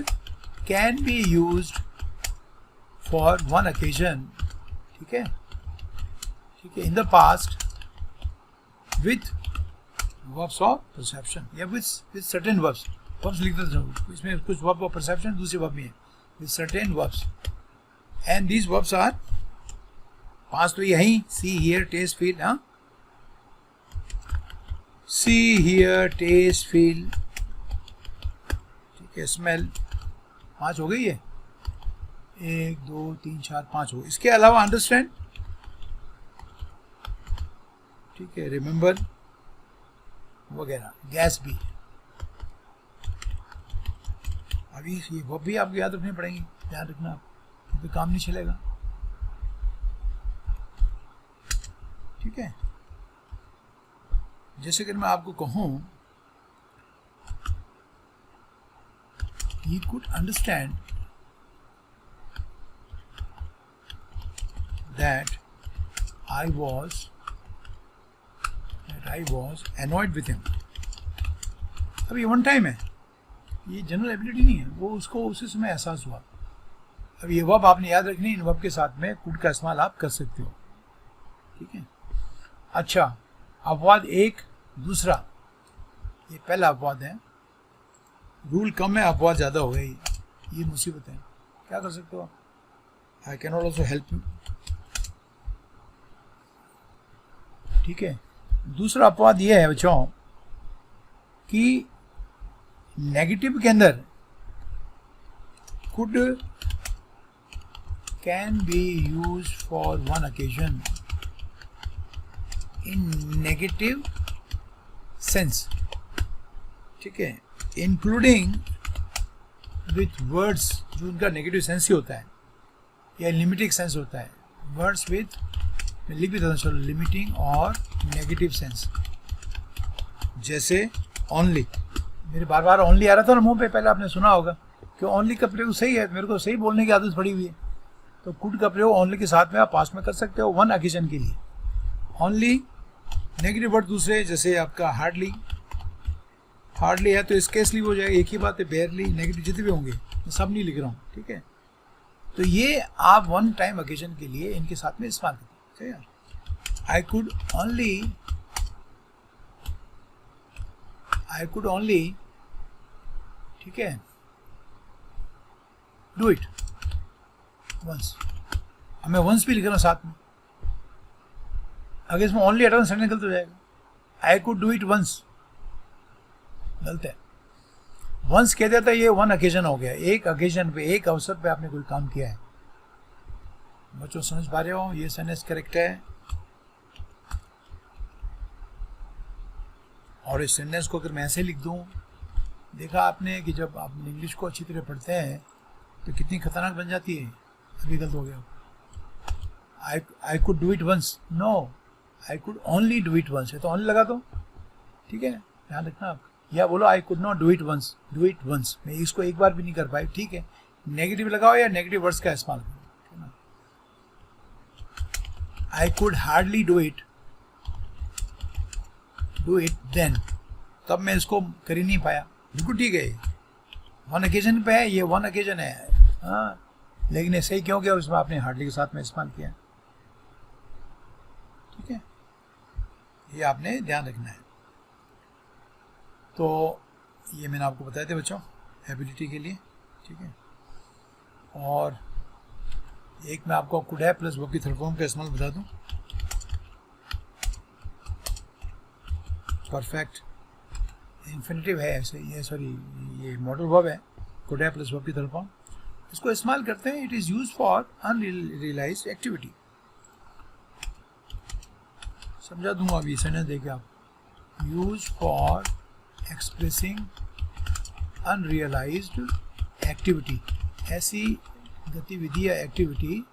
can be used for one occasion, ठीक है, ठीक है, in the past with verbs of perception या विथ सर्टेन वर्ब्स। वर्ब्स लिख देता हूँ, इसमें कुछ वर्ब ऑफ परसेप्शन, दूसरे वर्ब भी है, with certain verbs. And these verbs are, पास तो यही सी हियर टेस्ट फील, हाँ, सी हियर टेस्ट फील, ठीक है, स्मेल, 5 हो गई है, 1 2 3 4 5 हो। इसके अलावा अंडरस्टैंड, ठीक है, रिमेंबर वगैरह, गैस भी। अभी ये वो भी आपको याद रखनी पड़ेंगी, ध्यान रखना आप, तो काम नहीं चलेगा, ठीक है। जैसे कि मैं आपको कहूँ, he could understand that I was annoyed with him। अब ये वन टाइम है, ये जनरल एबिलिटी नहीं है, वो उसको उसी समय एहसास हुआ। अब ये वर्ब आपने याद रखनी, इन वर्ब के साथ में कुड का इस्तेमाल आप कर सकते हो, ठीक है। अच्छा, अपवाद एक, दूसरा, ये पहला अपवाद है, रूल कम है, अपवाद ज़्यादा हो गई, ये मुसीबत है। क्या कर सकते हो आप? I can not also help you. ठीक है, दूसरा अपवाद ये है बच्चों कि नेगेटिव के अंदर could can be used for one occasion in negative sense, ठीक है, इंक्लूडिंग विथ वर्ड्स जो उनका नेगेटिव सेंस ही होता है या लिमिटिंग सेंस होता है, वर्ड्स विथ, लिख भी देता चलो, लिमिटिंग और नेगेटिव सेंस। जैसे ओनली, मेरे बार बार ओनली आ रहा था ना मुंह पे, पहले आपने सुना होगा कि ओनली का प्रयोग सही है, मेरे को सही बोलने की आदत पड़ी हुई है। तो कुड का प्रयोग ओनली के साथ में आप पास्ट में कर सकते हो वन ओकेजन के लिए। ओनली नेगेटिव वर्ड दूसरे, जैसे आपका हार्डली, हार्डली है तो स्केसली हो जाएगा, एक ही बात है, बेयरली, नेगेटिव जितने भी होंगे मैं सब नहीं लिख रहा हूँ, ठीक है। तो ये आप वन टाइम ओकेजन के लिए इनके साथ में इस्तेमाल करते हैं। आई कुड ओनली, ठीक है, डू इट वंस, मैं वंस भी लिख रहा हूँ साथ में, अगर इसमें ओनली हटाना सेंटेंस गलत हो जाएगा। I could do it once गलत है, वंस कह देता है, ये वन ओकेजन हो गया, एक ओकेजन पे, एक अवसर पे आपने कोई काम किया है। बच्चों समझ पा रहे हो, ये सेंटेंस करेक्ट है। और इस सेंटेंस को अगर मैं ऐसे लिख दूं, देखा आपने कि जब आप इंग्लिश को अच्छी तरह पढ़ते हैं तो कितनी खतरनाक बन जाती है। अभी गलत हो गया, I could do it once, no, I could only do it once है, तो ओनली लगा दो, ठीक है, ध्यान रखना आप। या बोलो I could not do it once, do it once, मैं इसको एक बार भी नहीं कर पाई, ठीक है, नेगेटिव लगाओ या नेगेटिव वर्ड्स का इस्तेमाल करो, ठीक है ना। I could hardly do it then, तब मैं इसको कर ही नहीं पाया, बिल्कुल ठीक है, वन ओकेजन पे है, ये वन ओकेजन है, हाँ, लेकिन ये सही क्यों किया, उसमें आपने हार्डली के साथ में इस्तेमाल किया, ठीक है, ये आपने ध्यान रखना है। तो ये मैंने आपको बताया थे बच्चों एबिलिटी के लिए, ठीक है। और एक मैं आपको कुड है प्लस वर्ब की थर्ड फॉर्म का इस्तेमाल बता दूं, परफेक्ट इन्फिनिटिव है ऐसे, ये सॉरी ये मॉडल वर्ब है, कुड है प्लस वर्ब की थर्ड फॉर्म, इसको इस्तेमाल करते हैं, it is use for unrealised activity. समझा दूंगा अभी सेंटेंस देखिए आप, use for expressing unrealised activity, ऐसी गतिविधि या एक्टिविटी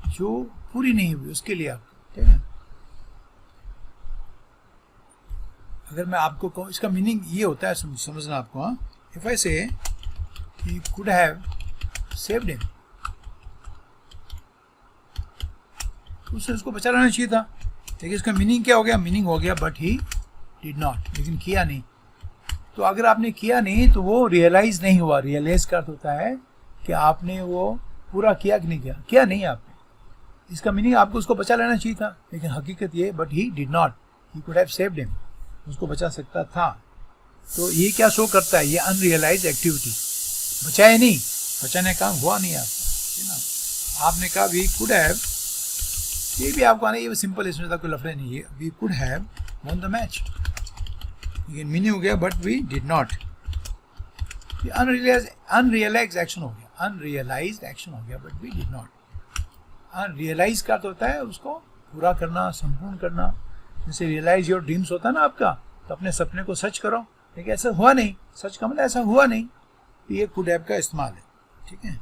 जो पूरी नहीं हुई, उसके लिए आप, ठीक है। अगर मैं आपको कहूँ, इसका मीनिंग ये होता है, समझना आपको, हाँ, if I say he could have saved him, उससे उसको बचा लेना चाहिए था, लेकिन इसका मीनिंग क्या हो गया, मीनिंग हो गया बट ही डिड नॉट, लेकिन किया नहीं। तो अगर आपने किया नहीं तो वो रियलाइज नहीं हुआ, रियलाइज का अर्थ होता है कि आपने वो पूरा किया कि नहीं किया, किया नहीं आपने, इसका मीनिंग आपको उसको बचा लेना चाहिए था, लेकिन हकीकत ये but he did not, he could have saved him, उसको बचा सकता था। तो ये क्या शो करता है, ये अनरियलाइज एक्टिविटी, बचाए नहीं, बचाने का काम हुआ नहीं आपका, है ना। आपने कहा वी कुड हैव, ये भी आपको आना, ये सिंपल, इसमें कोई लफड़े नहीं है, we could have won the match, लेकिन मीनिंग हो गया but we did not, unrealise action हो गया, अनरियलाइज्ड एक्शन हो गया but we did not. Unrealise का तो होता है उसको पूरा करना, संपूर्ण करना, जैसे रियलाइज योर ड्रीम्स होता है ना आपका, तो अपने सपने को सच करो, लेकिन ऐसा हुआ नहीं, सच का मतलब ऐसा हुआ नहीं, तो ये कुड हैव का इस्तेमाल है, ठीक है।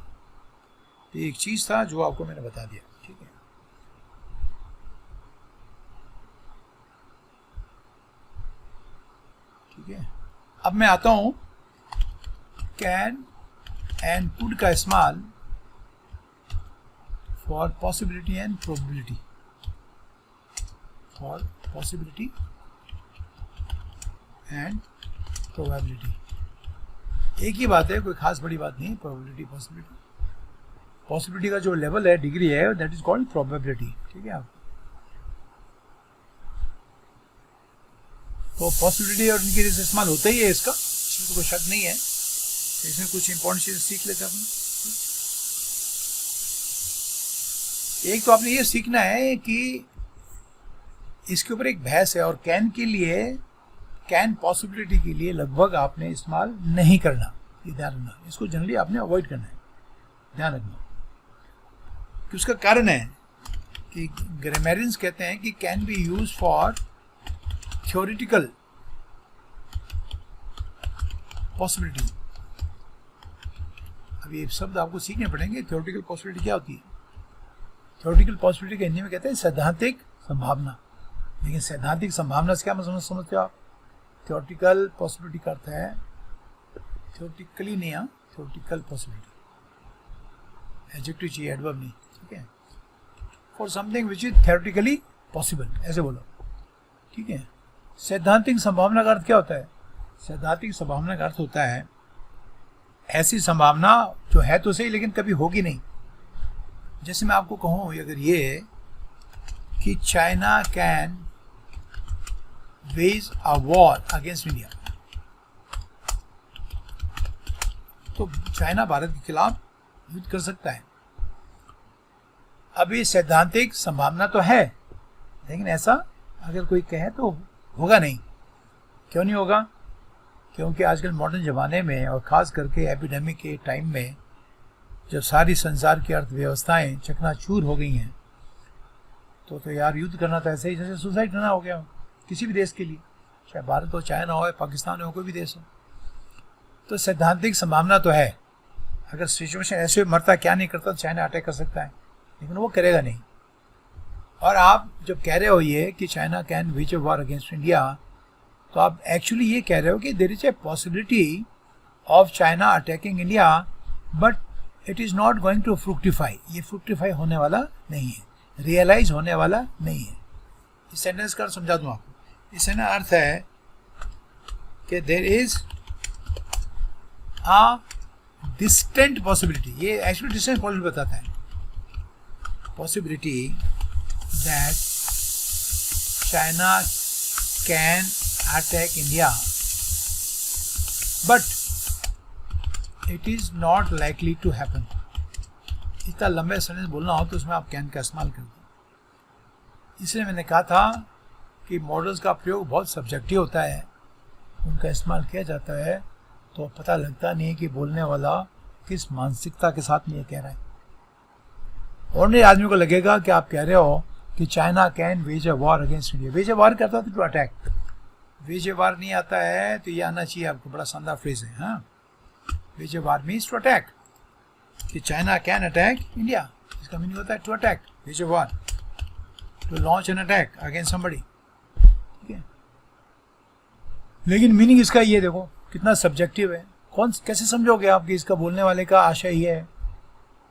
तो एक चीज़ था जो आपको मैंने बता दिया, ठीक है। ठीक है, अब मैं आता हूं कैन एंड कुड का इस्तेमाल for possibility and probability, for possibility and probability, एक ही बात है, कोई खास बड़ी बात नहीं, प्रोबेबिलिटी पॉसिबिलिटी, पॉसिबिलिटी का जो लेवल है, डिग्री है, दैट इज कॉल्ड प्रोबेबिलिटी, ठीक है। आप तो पॉसिबिलिटी और इनकी से इस्तेमाल होता ही है इसका, इसमें तो कोई शक नहीं है। तो इसमें कुछ इंपॉर्टेंट चीज़ सीख लेते हैं अपने। एक तो आपने ये सीखना है कि इसके ऊपर एक बहस है, और कैन के लिए, कैन पॉसिबिलिटी के लिए लगभग आपने इस्तेमाल नहीं करना, ये ध्यान रखना। इसको जनरली आपने अवॉइड करना है, ध्यान रखना। कि उसका कारण है कि ग्रामरियंस कहते हैं कि can be use for theoretical possibility. अब ये शब्द आपको सीखने पड़ेंगे। थ्योरेटिकल पॉसिबिलिटी क्या होती है? थ्योरेटिकल पॉसिबिलिटी के हिंदी में कहते हैं सैद्धांतिक संभावना। लेकिन सैद्धांतिक संभावना से क्या मतलब समझते हो आप? थ्योरेटिकल पॉसिबिलिटी का अर्थ है थ्योरेटिकली नहीं, थ्योरेटिकल पॉसिबिलिटी, एडजेक्टिव चाहिए, एडवर्ब नहीं, ठीक है। For something which is theoretically possible, ऐसे बोलो, ठीक है। सैद्धांतिक संभावना का अर्थ क्या होता है? सैद्धांतिक संभावना का अर्थ होता है ऐसी संभावना जो है तो सही लेकिन कभी होगी नहीं। जैसे मैं आपको कहूँ अगर ये कि China can wage a war against India, तो चाइना भारत के खिलाफ युद्ध कर सकता है। अभी सैद्धांतिक संभावना तो है, लेकिन ऐसा अगर कोई कहे तो होगा नहीं। क्यों नहीं होगा? क्योंकि आजकल मॉडर्न ज़माने में और ख़ास करके एपिडेमिक के टाइम में जब सारी संसार की अर्थव्यवस्थाएं चकनाचूर हो गई हैं, तो यार युद्ध करना तो ऐसे ही जैसे सुसाइड करना हो गया किसी भी देश के लिए, चाहे भारत हो, चाइना हो, पाकिस्तान हो, कोई भी देश हो। तो सैद्धांतिक संभावना तो है, अगर सिचुएशन ऐसे मरता क्या नहीं करता तो चाइना अटैक कर सकता है, लेकिन वो करेगा नहीं। और आप जब कह रहे हो ये कि China can wage a war against India, तो आप एक्चुअली ये कह रहे हो कि there is a possibility of China attacking India, but it is not going to fructify. ये फ्रुक्टिफाई होने वाला नहीं है, रियलाइज होने वाला नहीं है। इस सेंटेंस का समझा दूँ आपको। इससे ना अर्थ है कि there is a distant possibility, ये एक्चुअली डिस्टेंट पॉसिबिलिटी बताता है, possibility that China can attack India but it is not likely to happen. इतना लंबे सेंटेंस बोलना हो तो उसमें आप कैन का इस्तेमाल कर दो। इसलिए मैंने कहा था कि मॉडल्स का प्रयोग बहुत सब्जेक्टिव होता है, उनका इस्तेमाल किया जाता है तो पता लगता नहीं है कि बोलने वाला किस मानसिकता के साथ में ये कह रहा है। और आदमी को लगेगा कि आप कह रहे हो कि China can wage a war against India. Wage a war करता था to attack, wage a war नहीं आता है तो ये आना चाहिए आपको, बड़ा शानदार फ्रेज है। हाँ, wage a war means to attack, कि चाइना कैन अटैक इंडिया, इसका मीनिंग होता है to attack, wage a war, to launch an attack against somebody, ठीक है। लेकिन मीनिंग इसका ये देखो कितना सब्जेक्टिव है। कैसे समझोगे आप कि इसका बोलने वाले का आशय ये है?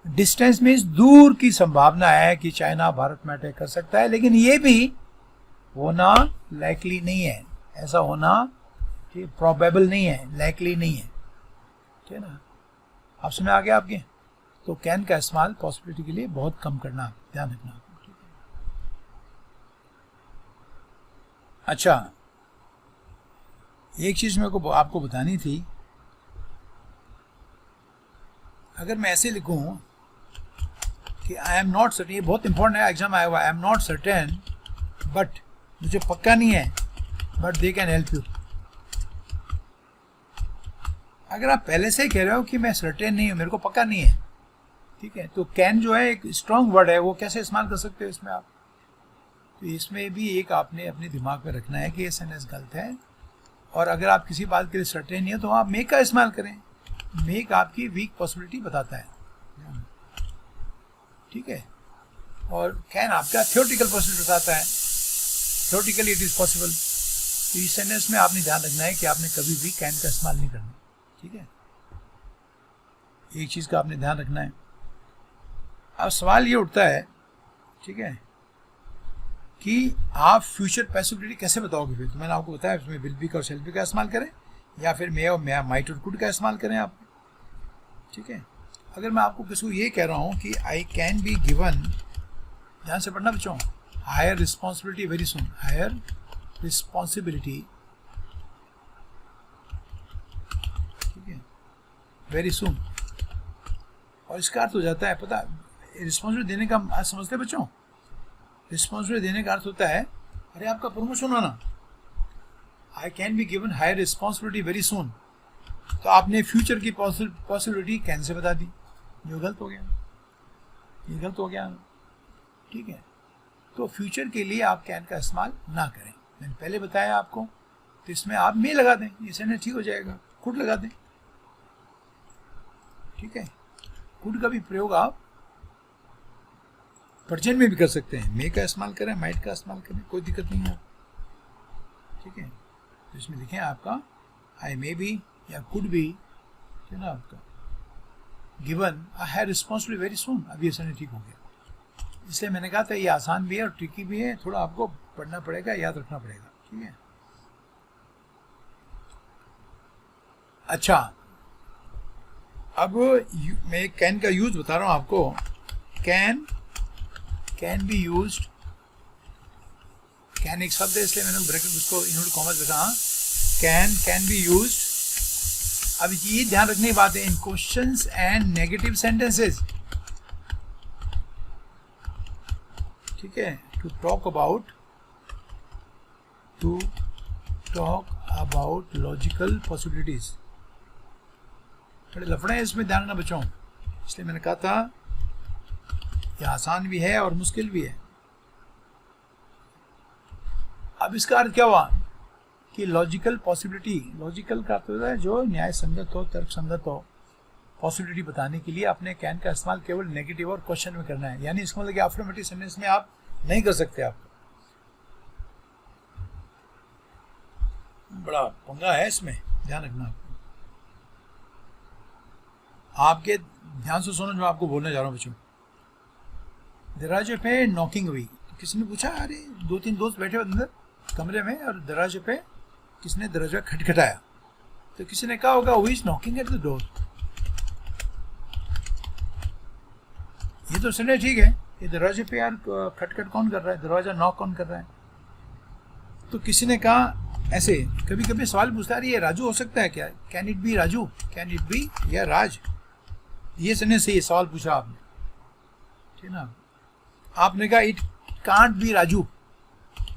डिस्टेंस मीन्स दूर की संभावना है कि चाइना भारत में अटैक कर सकता है, लेकिन ये भी होना लाइकली नहीं है, ऐसा होना प्रोबेबल नहीं है, लाइकली नहीं है, ठीक है ना। आप समझ आ गया आपके? तो कैन का इस्तेमाल पॉसिबिलिटी के लिए बहुत कम करना, ध्यान रखना। अच्छा, एक चीज़ मेरे को आपको बतानी थी। अगर मैं ऐसे लिखूं कि आई एम नॉट सर्टेन, ये बहुत इंपॉर्टेंट है, एग्जाम आया हुआ, I am not certain but, मुझे पक्का नहीं है, but they can help you. अगर आप पहले से ही कह रहे हो कि मैं सर्टेन नहीं हूँ, मेरे को पक्का नहीं है, ठीक है, तो कैन जो है एक स्ट्रॉन्ग वर्ड है, वो कैसे इस्तेमाल कर सकते हो इसमें आप? तो इसमें भी एक आपने अपने दिमाग में रखना है कि ये सेंटेंस गलत है, और अगर आप किसी बात के लिए सर्टेन नहीं हो तो आप मेक का इस्तेमाल करें। मेक आपकी वीक पॉसिबिलिटी बताता है, ठीक है, और कैन आपका थ्योरेटिकल पॉसिबिलिटी बताता है, थ्योरेटिकली इट इज़ पॉसिबल। तो इस सेंटेंस में आपने ध्यान रखना है कि आपने कभी भी कैन का इस्तेमाल नहीं करना, ठीक है। एक चीज़ का आपने ध्यान रखना है। अब सवाल ये उठता है, ठीक है, कि आप फ्यूचर पॉसिबिलिटी कैसे बताओगे फिर? तो मैंने आपको बताया इसमें विल बी का और शैल बी का इस्तेमाल करें, या फिर मे और माइट और कुड का इस्तेमाल करें आप, ठीक है। अगर मैं आपको किसी को ये कह रहा हूँ कि आई कैन बी गिवन, ध्यान से पढ़ना बच्चों, higher responsibility very soon, higher responsibility very soon. और इसका अर्थ हो जाता है, पता, रिस्पॉन्सिबिलिटी देने का आज समझते बच्चों, रिस्पॉन्सिबिलिटी देने का अर्थ होता है अरे आपका प्रमोशन होना, I can be given higher responsibility very soon. तो आपने फ्यूचर की पॉसिबिलिटी कैन से बता दी, जो गलत हो गया, ये गलत हो गया, ठीक है। तो फ्यूचर के लिए आप कैन का इस्तेमाल ना करें, मैंने पहले बताया आपको। तो इसमें आप मे लगा दें, ये सेंटेंस ठीक हो जाएगा, कुड लगा दें, ठीक है। कुड का भी प्रयोग आप प्रेजेंट में भी कर सकते हैं, मे का इस्तेमाल करें, माइट का इस्तेमाल करें, कोई दिक्कत नहीं है, ठीक है। तो इसमें लिखें आपका आई मे बी या कुड बी, है ना, आपका given I have responsibility very सून। अब ये सेंटेंस ठीक हो गया, इसलिए मैंने कहा था ये आसान भी है और ट्रिकी भी है, थोड़ा आपको पढ़ना पड़ेगा, याद रखना पड़ेगा, ठीक है। अच्छा, अब मैं कैन का यूज बता रहा हूं आपको। कैन बी यूज्ड, कैन एक शब्द है इसलिए मैंने ब्रैकेट उसको इन्वर्टेड कॉमर्स लिखा, कैन बी यूज्ड। अब ये ध्यान रखने की बात है, in questions and negative sentences, ठीक है, to talk about logical possibilities. थोड़े लफड़े हैं इसमें, ध्यान रखना बच्चों, इसलिए मैंने कहा था ये आसान भी है और मुश्किल भी है। अब इसका अर्थ क्या हुआ कि लॉजिकल पॉसिबिलिटी, लॉजिकल का अर्थ होता है जो न्याय संगत हो, तर्क संगत हो। पॉसिबिलिटी बताने के लिए आपने कैन का इस्तेमाल केवल नेगेटिव और क्वेश्चन में करना है, यानी इसका मतलब कि अफर्मेटिव सेंटेंस में आप नहीं कर सकते। आप बड़ा पंगा है इसमें, ध्यान रखना आपको। आपके ध्यान से सुनो जो आपको बोलने जा रहा हूँ बच्चों। दरवाजे पे नॉकिंग हुई, तो किसी ने पूछा, अरे 2-3 दोस्त बैठे अंदर कमरे में और दरवाजे पे किसने दरवाजा खटखटाया, तो किसी ने कहा होगा who is knocking at the door. ये तो सुने, ठीक है, ये दरवाजे पे यार खटखट कौन कर रहा है, दरवाजा नॉक कौन कर रहा है। तो किसी ने कहा ऐसे, कभी कभी सवाल पूछता है ये राजू हो सकता है क्या, can it be Raju, can it be या राज। ये सुनने से ये सवाल पूछा आपने, ठीक ना। आपने कहा it can't be Raju,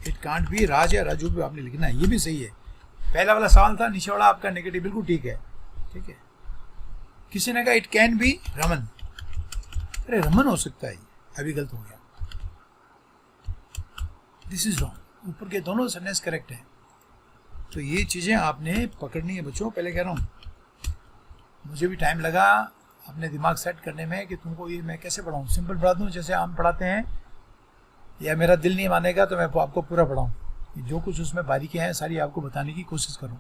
it can't be Raj या राजू भी आपने लिखना है, ये भी सही है। पहला वाला सवाल था, नीचे वाला आपका नेगेटिव, बिल्कुल ठीक है, ठीक है। किसी ने कहा इट कैन बी रमन, अरे रमन हो सकता है, अभी गलत हो गया, दिस इज रॉन्ग। ऊपर के दोनों सेंटेंस करेक्ट है। तो ये चीज़ें आपने पकड़नी है बच्चों, पहले कह रहा हूँ, मुझे भी टाइम लगा अपने दिमाग सेट करने में कि तुमको ये मैं कैसे पढ़ाऊँ। सिंपल पढ़ा दूँ जैसे आम पढ़ाते हैं, या मेरा दिल नहीं मानेगा तो मैं आपको पूरा पढ़ाऊँ, जो कुछ उसमें बारीकियाँ हैं सारी आपको बताने की कोशिश करूँ।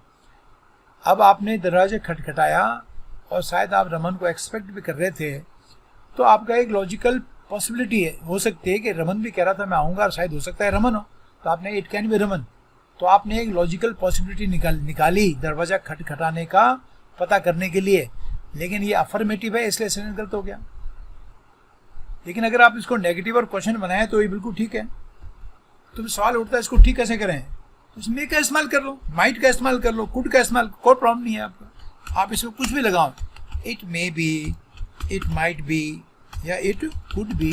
अब आपने दरवाजे खटखटाया और शायद आप रमन को एक्सपेक्ट भी कर रहे थे, तो आपका एक लॉजिकल पॉसिबिलिटी है, हो सकती है कि रमन भी कह रहा था मैं आऊँगा और शायद हो सकता है रमन हो, तो आपने इट कैन बी रमन, तो आपने एक लॉजिकल पॉसिबिलिटी निकाली दरवाज़ा खटखटाने का पता करने के लिए। लेकिन ये अफर्मेटिव है इसलिए सेंटेंस गलत हो गया। लेकिन अगर आप इसको नेगेटिव और क्वेश्चन बनाए तो ये बिल्कुल ठीक है। तो सवाल उठता है इसको ठीक कैसे करें, तो इसमें का इस्तेमाल कर लो, माइट का इस्तेमाल कर लो, कुड का इस्तेमाल, कोई प्रॉब्लम नहीं है आपका। आप इसमें कुछ भी लगाओ, it may be, it might be या इट कुड बी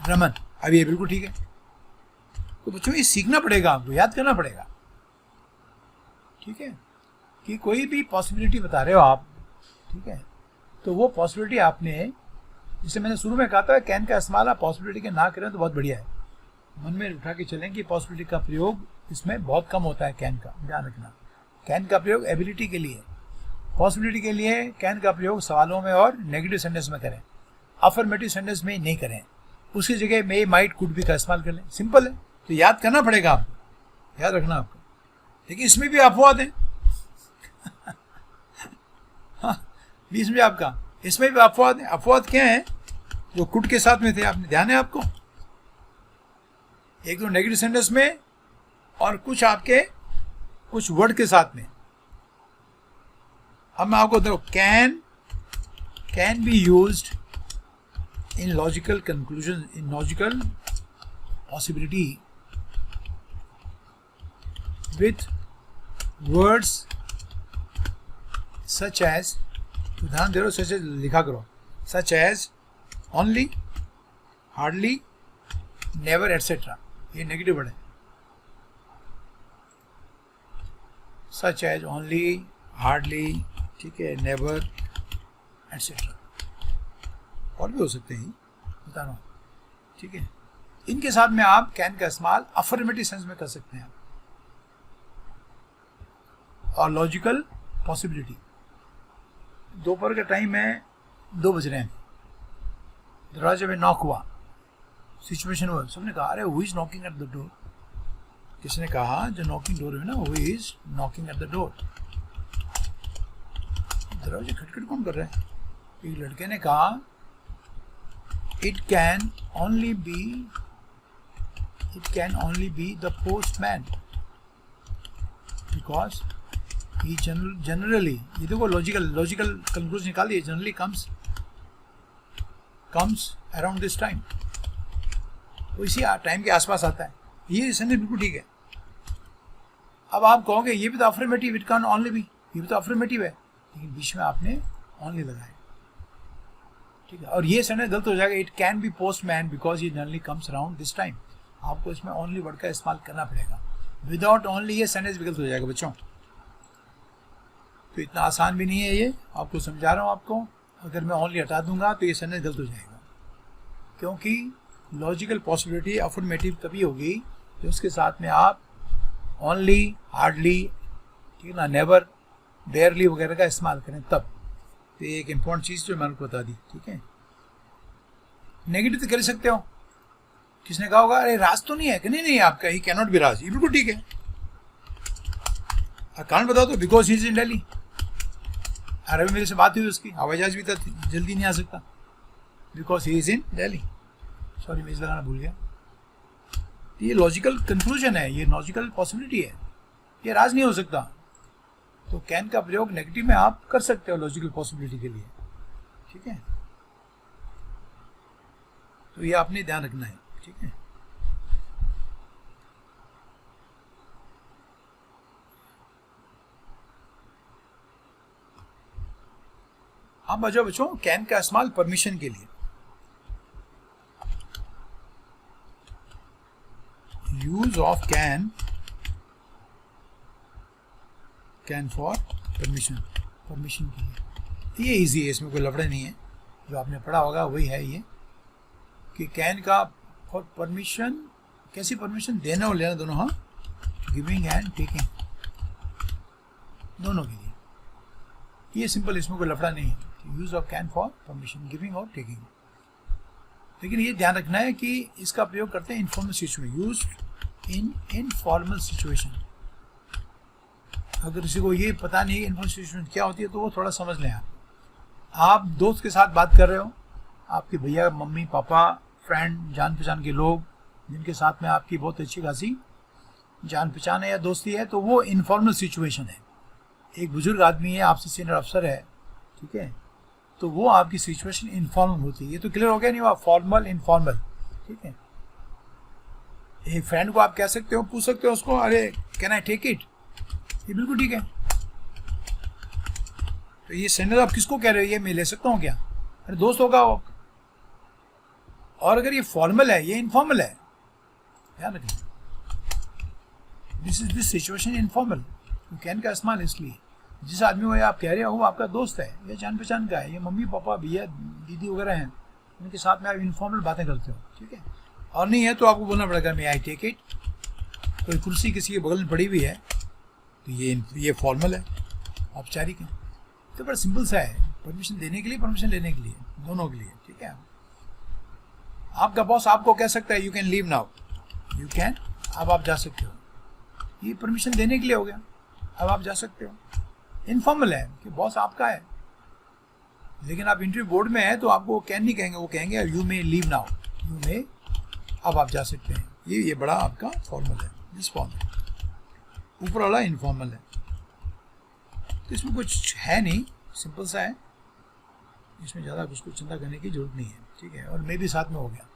रमन, अब ये बिल्कुल ठीक है। तो बच्चों ये सीखना पड़ेगा, आपको याद करना पड़ेगा, ठीक है, कि कोई भी पॉसिबिलिटी बता रहे हो आप, ठीक है, तो वो पॉसिबिलिटी आपने, जैसे मैंने शुरू में कहा था कैन का इस्तेमाल आप पॉसिबिलिटी के ना करें तो बहुत बढ़िया है। मन में उठा के चलें कि पॉसिबिलिटी का प्रयोग इसमें बहुत कम होता है कैन का, ध्यान रखना। कैन का प्रयोग एबिलिटी के लिए, पॉसिबिलिटी के लिए कैन का प्रयोग सवालों में और नेगेटिव सेंटेंस में करें, अफर्मेटिव सेंटेंस में नहीं करें। उसकी जगह मे, माइट, कुड भी का इस्तेमाल कर लें, सिंपल है। तो याद करना पड़ेगा आपको, याद रखना आपको। लेकिन इसमें भी अपवाद है हाँ, बीच में आपका इसमें भी अपवाद है। अपवाद क्या है, जो कुड के साथ में थे, आपने ध्यान है आपको, एक तो नेगेटिव सेंटेंस में और कुछ आपके कुछ वर्ड के साथ में। अब मैं आपको देखो, can be used in logical conclusion, in logical possibility with words such as तो ध्यान दे रहे हो, सच एज लिखा करो, such as, only, hardly, never etcetera, ये नेगेटिव वर्ड है। सच एज, ओनली, हार्डली, ठीक है, नेवर एटसेट्रा, और भी हो सकते हैं, बता रहा हूँ, ठीक है। इनके साथ में आप कैन का इस्तेमाल अफर्मेटिव सेंस में कर सकते हैं। और लॉजिकल पॉसिबिलिटी, दोपहर का टाइम है, 2 बज रहे हैं, दरवाजे में नॉक हुआ, सिचुएशन हुआ, सबने कहा अरे who is knocking at the door, किसने कहा जो नॉकिंग डोर है ना, who is knocking at the door, दरवाजे खटखट कौन कर रहे हैं। एक लड़के ने कहा it can only be the postman because he generally, ये देखो लॉजिकल कंक्लूजन निकालिए, generally comes around this time, वो इसी टाइम के आसपास आता है। ये सेंटेंस बिल्कुल ठीक है। अब आप कहोगे ये भी तो affirmative, it can only be, ये भी तो अफर्मेटिव है, लेकिन बीच में आपने ओनली लगाया, ठीक है। और ये सेंटेंस गलत हो जाएगा, it can be postman because he generally comes around this time, आपको इसमें ओनली वर्ड का इस्तेमाल करना पड़ेगा। विदाउट ओनली ये सेंटेंस भी गलत हो जाएगा बच्चों। तो इतना आसान भी नहीं है ये, आपको समझा रहा हूँ आपको। अगर मैं ओनली हटा दूंगा तो ये सेंटेंस गलत हो जाएगा, क्योंकि लॉजिकल पॉसिबिलिटी अफर्मेटिव तभी होगी तो उसके साथ में आप ओनली, हार्डली, ठीक है ना, नेवर, बेयरली वगैरह का इस्तेमाल करें तब। तो ये एक इम्पॉर्टेंट चीज़ जो मैंने आपको बता दी, ठीक है। नेगेटिव तो कर सकते हो, किसने कहा होगा अरे राज तो नहीं है, कि नहीं आपका ही कैन नॉट बी राज, ये बिल्कुल ठीक है। कारण बताओ तो, because he is in Delhi, अरे मेरे से बात हुई उसकी, हवाई जहाज भी था, जल्दी नहीं आ सकता, because he is in Delhi, sorry मैं इस लगाना भूल गया। ये लॉजिकल कंक्लूजन है, ये लॉजिकल पॉसिबिलिटी है, ये राज नहीं हो सकता। तो कैन का प्रयोग नेगेटिव में आप कर सकते हो लॉजिकल पॉसिबिलिटी के लिए, ठीक है। तो ये आपने ध्यान रखना है, ठीक है। अब आ जाओ बच्चों कैन का इस्तेमाल परमिशन के लिए। Use of can for permission के लिए, ये इजी है, इसमें कोई लफड़ा नहीं है, जो आपने पढ़ा होगा वही है ये, कि कैन का फॉर परमिशन, कैसी परमिशन, देना और लेना दोनों, हाँ, गिविंग एंड टेकिंग, दोनों के लिए, ये सिंपल, इसमें कोई लफड़ा नहीं है। Use of can for permission, giving और टेकिंग। लेकिन ये ध्यान रखना है कि इसका प्रयोग करते हैं informal situation, use in informal situation. अगर किसी को ये पता नहीं है इनफॉर्मल सिचुएशन क्या होती है तो वो थोड़ा समझ लें। आप दोस्त के साथ बात कर रहे हो, आपके भैया, मम्मी, पापा, फ्रेंड, जान पहचान के लोग जिनके साथ में आपकी बहुत अच्छी खासी जान पहचान है या दोस्ती है, तो वो इनफॉर्मल सिचुएशन है। एक बुजुर्ग आदमी है, आपसे सीनियर अफसर है, ठीक है, तो वो आपकी सिचुएशन इनफॉर्मल होती है। ये तो क्लियर हो गया नहीं, वो फॉर्मल, इनफॉर्मल, ठीक है। एक फ्रेंड को आप कह सकते हो, पूछ सकते हो उसको, अरे कैन आई टेक इट, ये बिल्कुल ठीक है। तो ये सेंटेंस आप किसको कह रहे हो, ये मैं ले सकता हूँ क्या, अरे दोस्त होगा वो। और अगर ये फॉर्मल है, ये इनफॉर्मल है, ध्यान रखिए, दिस सिचुएशन इनफॉर्मल, कैन का इस्तेमाल इसलिए जिस आदमी को आप कह रहे हो वो आपका दोस्त है या जान पहचान का है, ये मम्मी पापा भैया दीदी वगैरह हैं, उनके साथ में आप इनफॉर्मल बातें करते हो, ठीक है। और नहीं है तो आपको बोलना पड़ेगा मे आई टेक इट। कोई कुर्सी किसी के बगल में पड़ी हुई है तो ये फॉर्मल है, औपचारिक है। तो बड़ा सिंपल सा है, परमिशन देने के लिए, परमिशन लेने के लिए, दोनों के लिए, ठीक है। आपका बॉस आपको कह सकता है you can leave now, you can, अब आप जा सकते हो, ये परमिशन देने के लिए हो गया, अब आप जा सकते हो। इनफॉर्मल है कि बॉस आपका है, लेकिन आप इंटरव्यू बोर्ड में है तो आपको कैन नहीं कहेंगे, वो कहेंगे you may leave now, you may, अब आप जा सकते हैं। ये बड़ा आपका फॉर्मल है, दिस फॉर्मल, ऊपर वाला इनफॉर्मल है। तो इसमें कुछ है नहीं, सिंपल सा है, इसमें ज़्यादा कुछ चिंता करने की जरूरत नहीं है, ठीक है। और मे भी साथ में हो गया,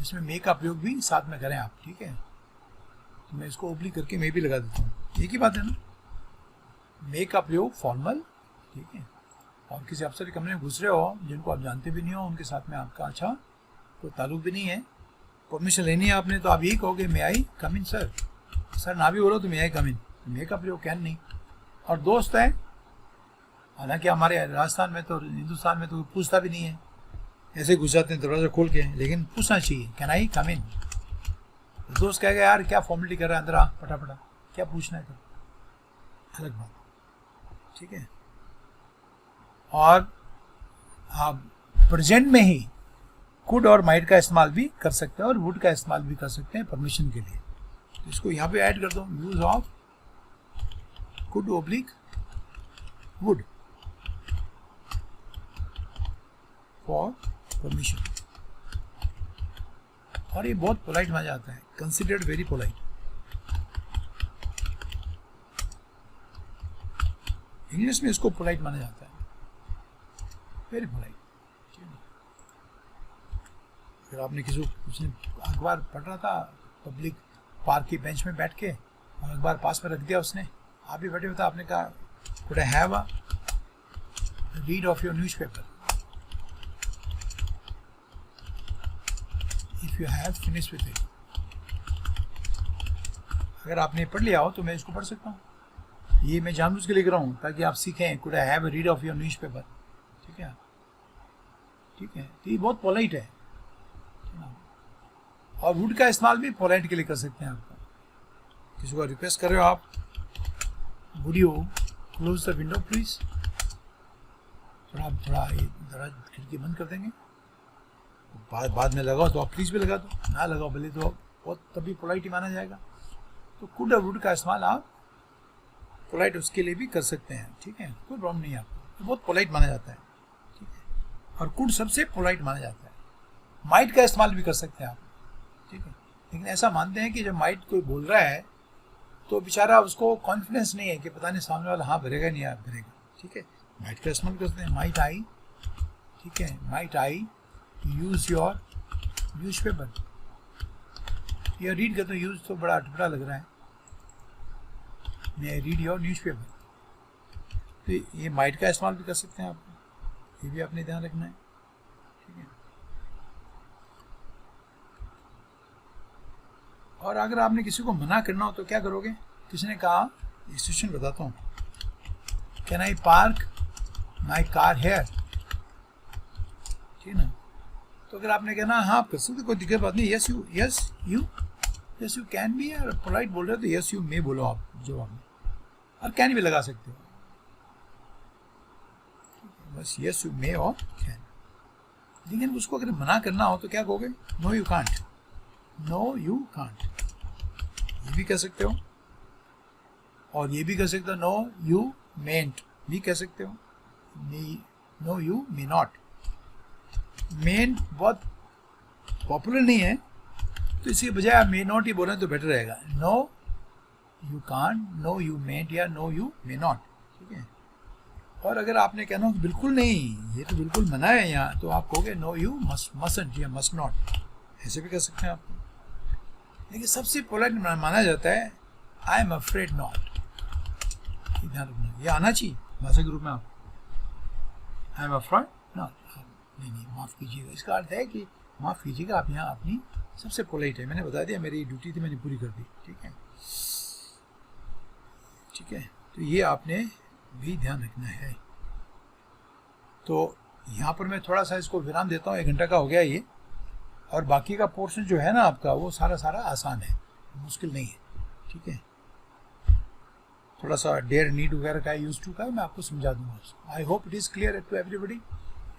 इसमें मे का प्रयोग भी साथ में करें आप, ठीक है। तो मैं इसको ओब्लिक करके मे भी लगा देता हूँ, एक ही बात है ना। मे का प्रयोग फॉर्मल, ठीक है, और किसी अफसर की कंपनी में घुस रहे हो जिनको आप जानते भी नहीं हो, उनके साथ में आपका अच्छा कोई ताल्लुक भी नहीं है, परमिशन लेनी है आपने, तो आप यही कहोगे मे आई कम इन सर। सर ना भी बोलो तो मे आई कम इन, मेकअप लो कैन नहीं। और दोस्त है, हालांकि हमारे राजस्थान में तो, हिंदुस्तान में तो पूछता भी नहीं है, ऐसे घुस जाते हैं दरवाजा खोल के, लेकिन पूछना चाहिए कैन आई कम इन। दोस्त कहेगा यार क्या फॉर्मेलिटी कर रहा है, अंदर आ फटाफटा, क्या पूछना है तो, अलग बात, ठीक है। और आप प्रेजेंट में ही कुड और माइट का इस्तेमाल भी कर सकते हैं और वुड का इस्तेमाल भी कर सकते हैं परमिशन के लिए। तो इसको यहाँ पे ऐड कर दो, use of could oblique would for permission. और ये बहुत पोलाइट माना जाता है, कंसिडर्ड वेरी पोलाइट। इंग्लिश में इसको पोलाइट माना जाता है, वेरी पोलाइट। फिर आपने उसने अखबार पढ़ रहा था पब्लिक पार्क की बेंच में बैठ के, और अखबार पास में रख दिया उसने, आप भी बैठे हुए थे, आपने कहा could I have a read of your newspaper, if you have finish with it. अगर आपने पढ़ लिया हो तो मैं इसको पढ़ सकता हूँ, ये मैं जानबूझ के लिख रहा हूँ ताकि आप सीखें could I have a read of your newspaper, ठीक है, ठीक है। तो ये बहुत पोलाइट है। और वुड का इस्तेमाल भी पोलाइट के लिए कर सकते हैं। आपको किसी को रिक्वेस्ट कर रहे हो आप, would you close the window please, थोड़ा ये दरवाजा खिड़की बंद कर देंगे, बाद में लगाओ तो आप प्लीज भी लगा दो, ना लगाओ भले तो बहुत, तभी पोलाइट ही माना जाएगा। तो कुड और वुड का इस्तेमाल आप पोलाइट उसके लिए भी कर सकते हैं, ठीक है, कोई प्रॉब्लम नहीं है आपको, तो बहुत पोलाइट माना जाता है, ठीक है। और कुड सबसे पोलाइट माना जाता है। माइट का इस्तेमाल भी कर सकते हैं आप, ठीक है, लेकिन ऐसा मानते हैं कि जब माइट कोई बोल रहा है तो बेचारा उसको कॉन्फिडेंस नहीं है कि पता नहीं सामने वाला हाँ भरेगा नहीं आप भरेगा, ठीक है, माइट का इस्तेमाल करते हैं। माइट आई, ठीक है, might I use your newspaper, या रीड कर, तो यूज तो बड़ा अटपटा लग रहा है, मैं रीड योर न्यूज़पेपर, तो ये माइट का इस्तेमाल भी कर सकते हैं आप, ये भी आपने ध्यान रखना है, ठीक है। और अगर आपने किसी को मना करना हो तो क्या करोगे, किसी ने कहा, सिचुएशन बताता हूँ, can I park my car here, ठीक है ना, तो अगर आपने कहना हाँ आप कर सकते, कोई दिक्कत बात नहीं, यस यू कैन भी, यार पोलाइट बोल रहे हो तो यस यू मे बोलो आप जवाब में, और कैन भी लगा सकते हो, बस यस यू मे और कैन। लेकिन उसको अगर मना करना हो तो क्या कहोगे, no you can't, no you can't, ये भी कह सकते हो, और ये भी कह सकते हो नो यू मेंट भी कह सकते हो, नो यू मे नॉट। मेंट बहुत पॉपुलर नहीं है, तो इसके बजाय आप मे नॉट ही बोलें तो बेटर रहेगा, no you can't, no you mayn't, या नो यू मे नॉट, ठीक है। और अगर आपने कहना हो बिल्कुल नहीं, ये तो बिल्कुल मना है यहाँ, तो आप कहोगे नो यू मस्टंट या मस्ट नॉट, ऐसे भी कर सकते हैं आप। लेकिन सबसे पोलाइट माना जाता है आई एम अफ्रेड नॉट, ध्यान रखना, ये आना चाहिए भाषा के रूप में आप, आई एम अफ्रेड नॉट, नहीं माफ़ कीजिएगा, इसका अर्थ है कि माफ़ कीजिएगा, आप यहाँ अपनी सबसे पोलाइट है, मैंने बता दिया, मेरी ड्यूटी थी मैंने पूरी कर दी, ठीक है, ठीक है। तो ये आपने भी ध्यान रखना है। तो यहाँ पर मैं थोड़ा सा इसको विराम देता हूँ, 1 घंटा का हो गया ये, और बाकी का पोर्शन जो है ना आपका, वो सारा आसान है, मुश्किल नहीं है, ठीक है। थोड़ा सा डेयर नीड वगैरह का यूज टू का मैं आपको समझा दूंगा। I hope it is clear to everybody.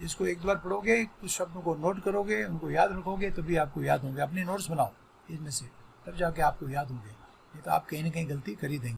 इसको एक बार पढ़ोगे, कुछ शब्दों को नोट करोगे, उनको याद रखोगे, तो भी आपको याद होंगे। अपने नोट्स बनाओ इसमें से, तब जाके आपको याद होंगे, नहीं तो आप कहीं ना कहीं गलती कर ही देंगे।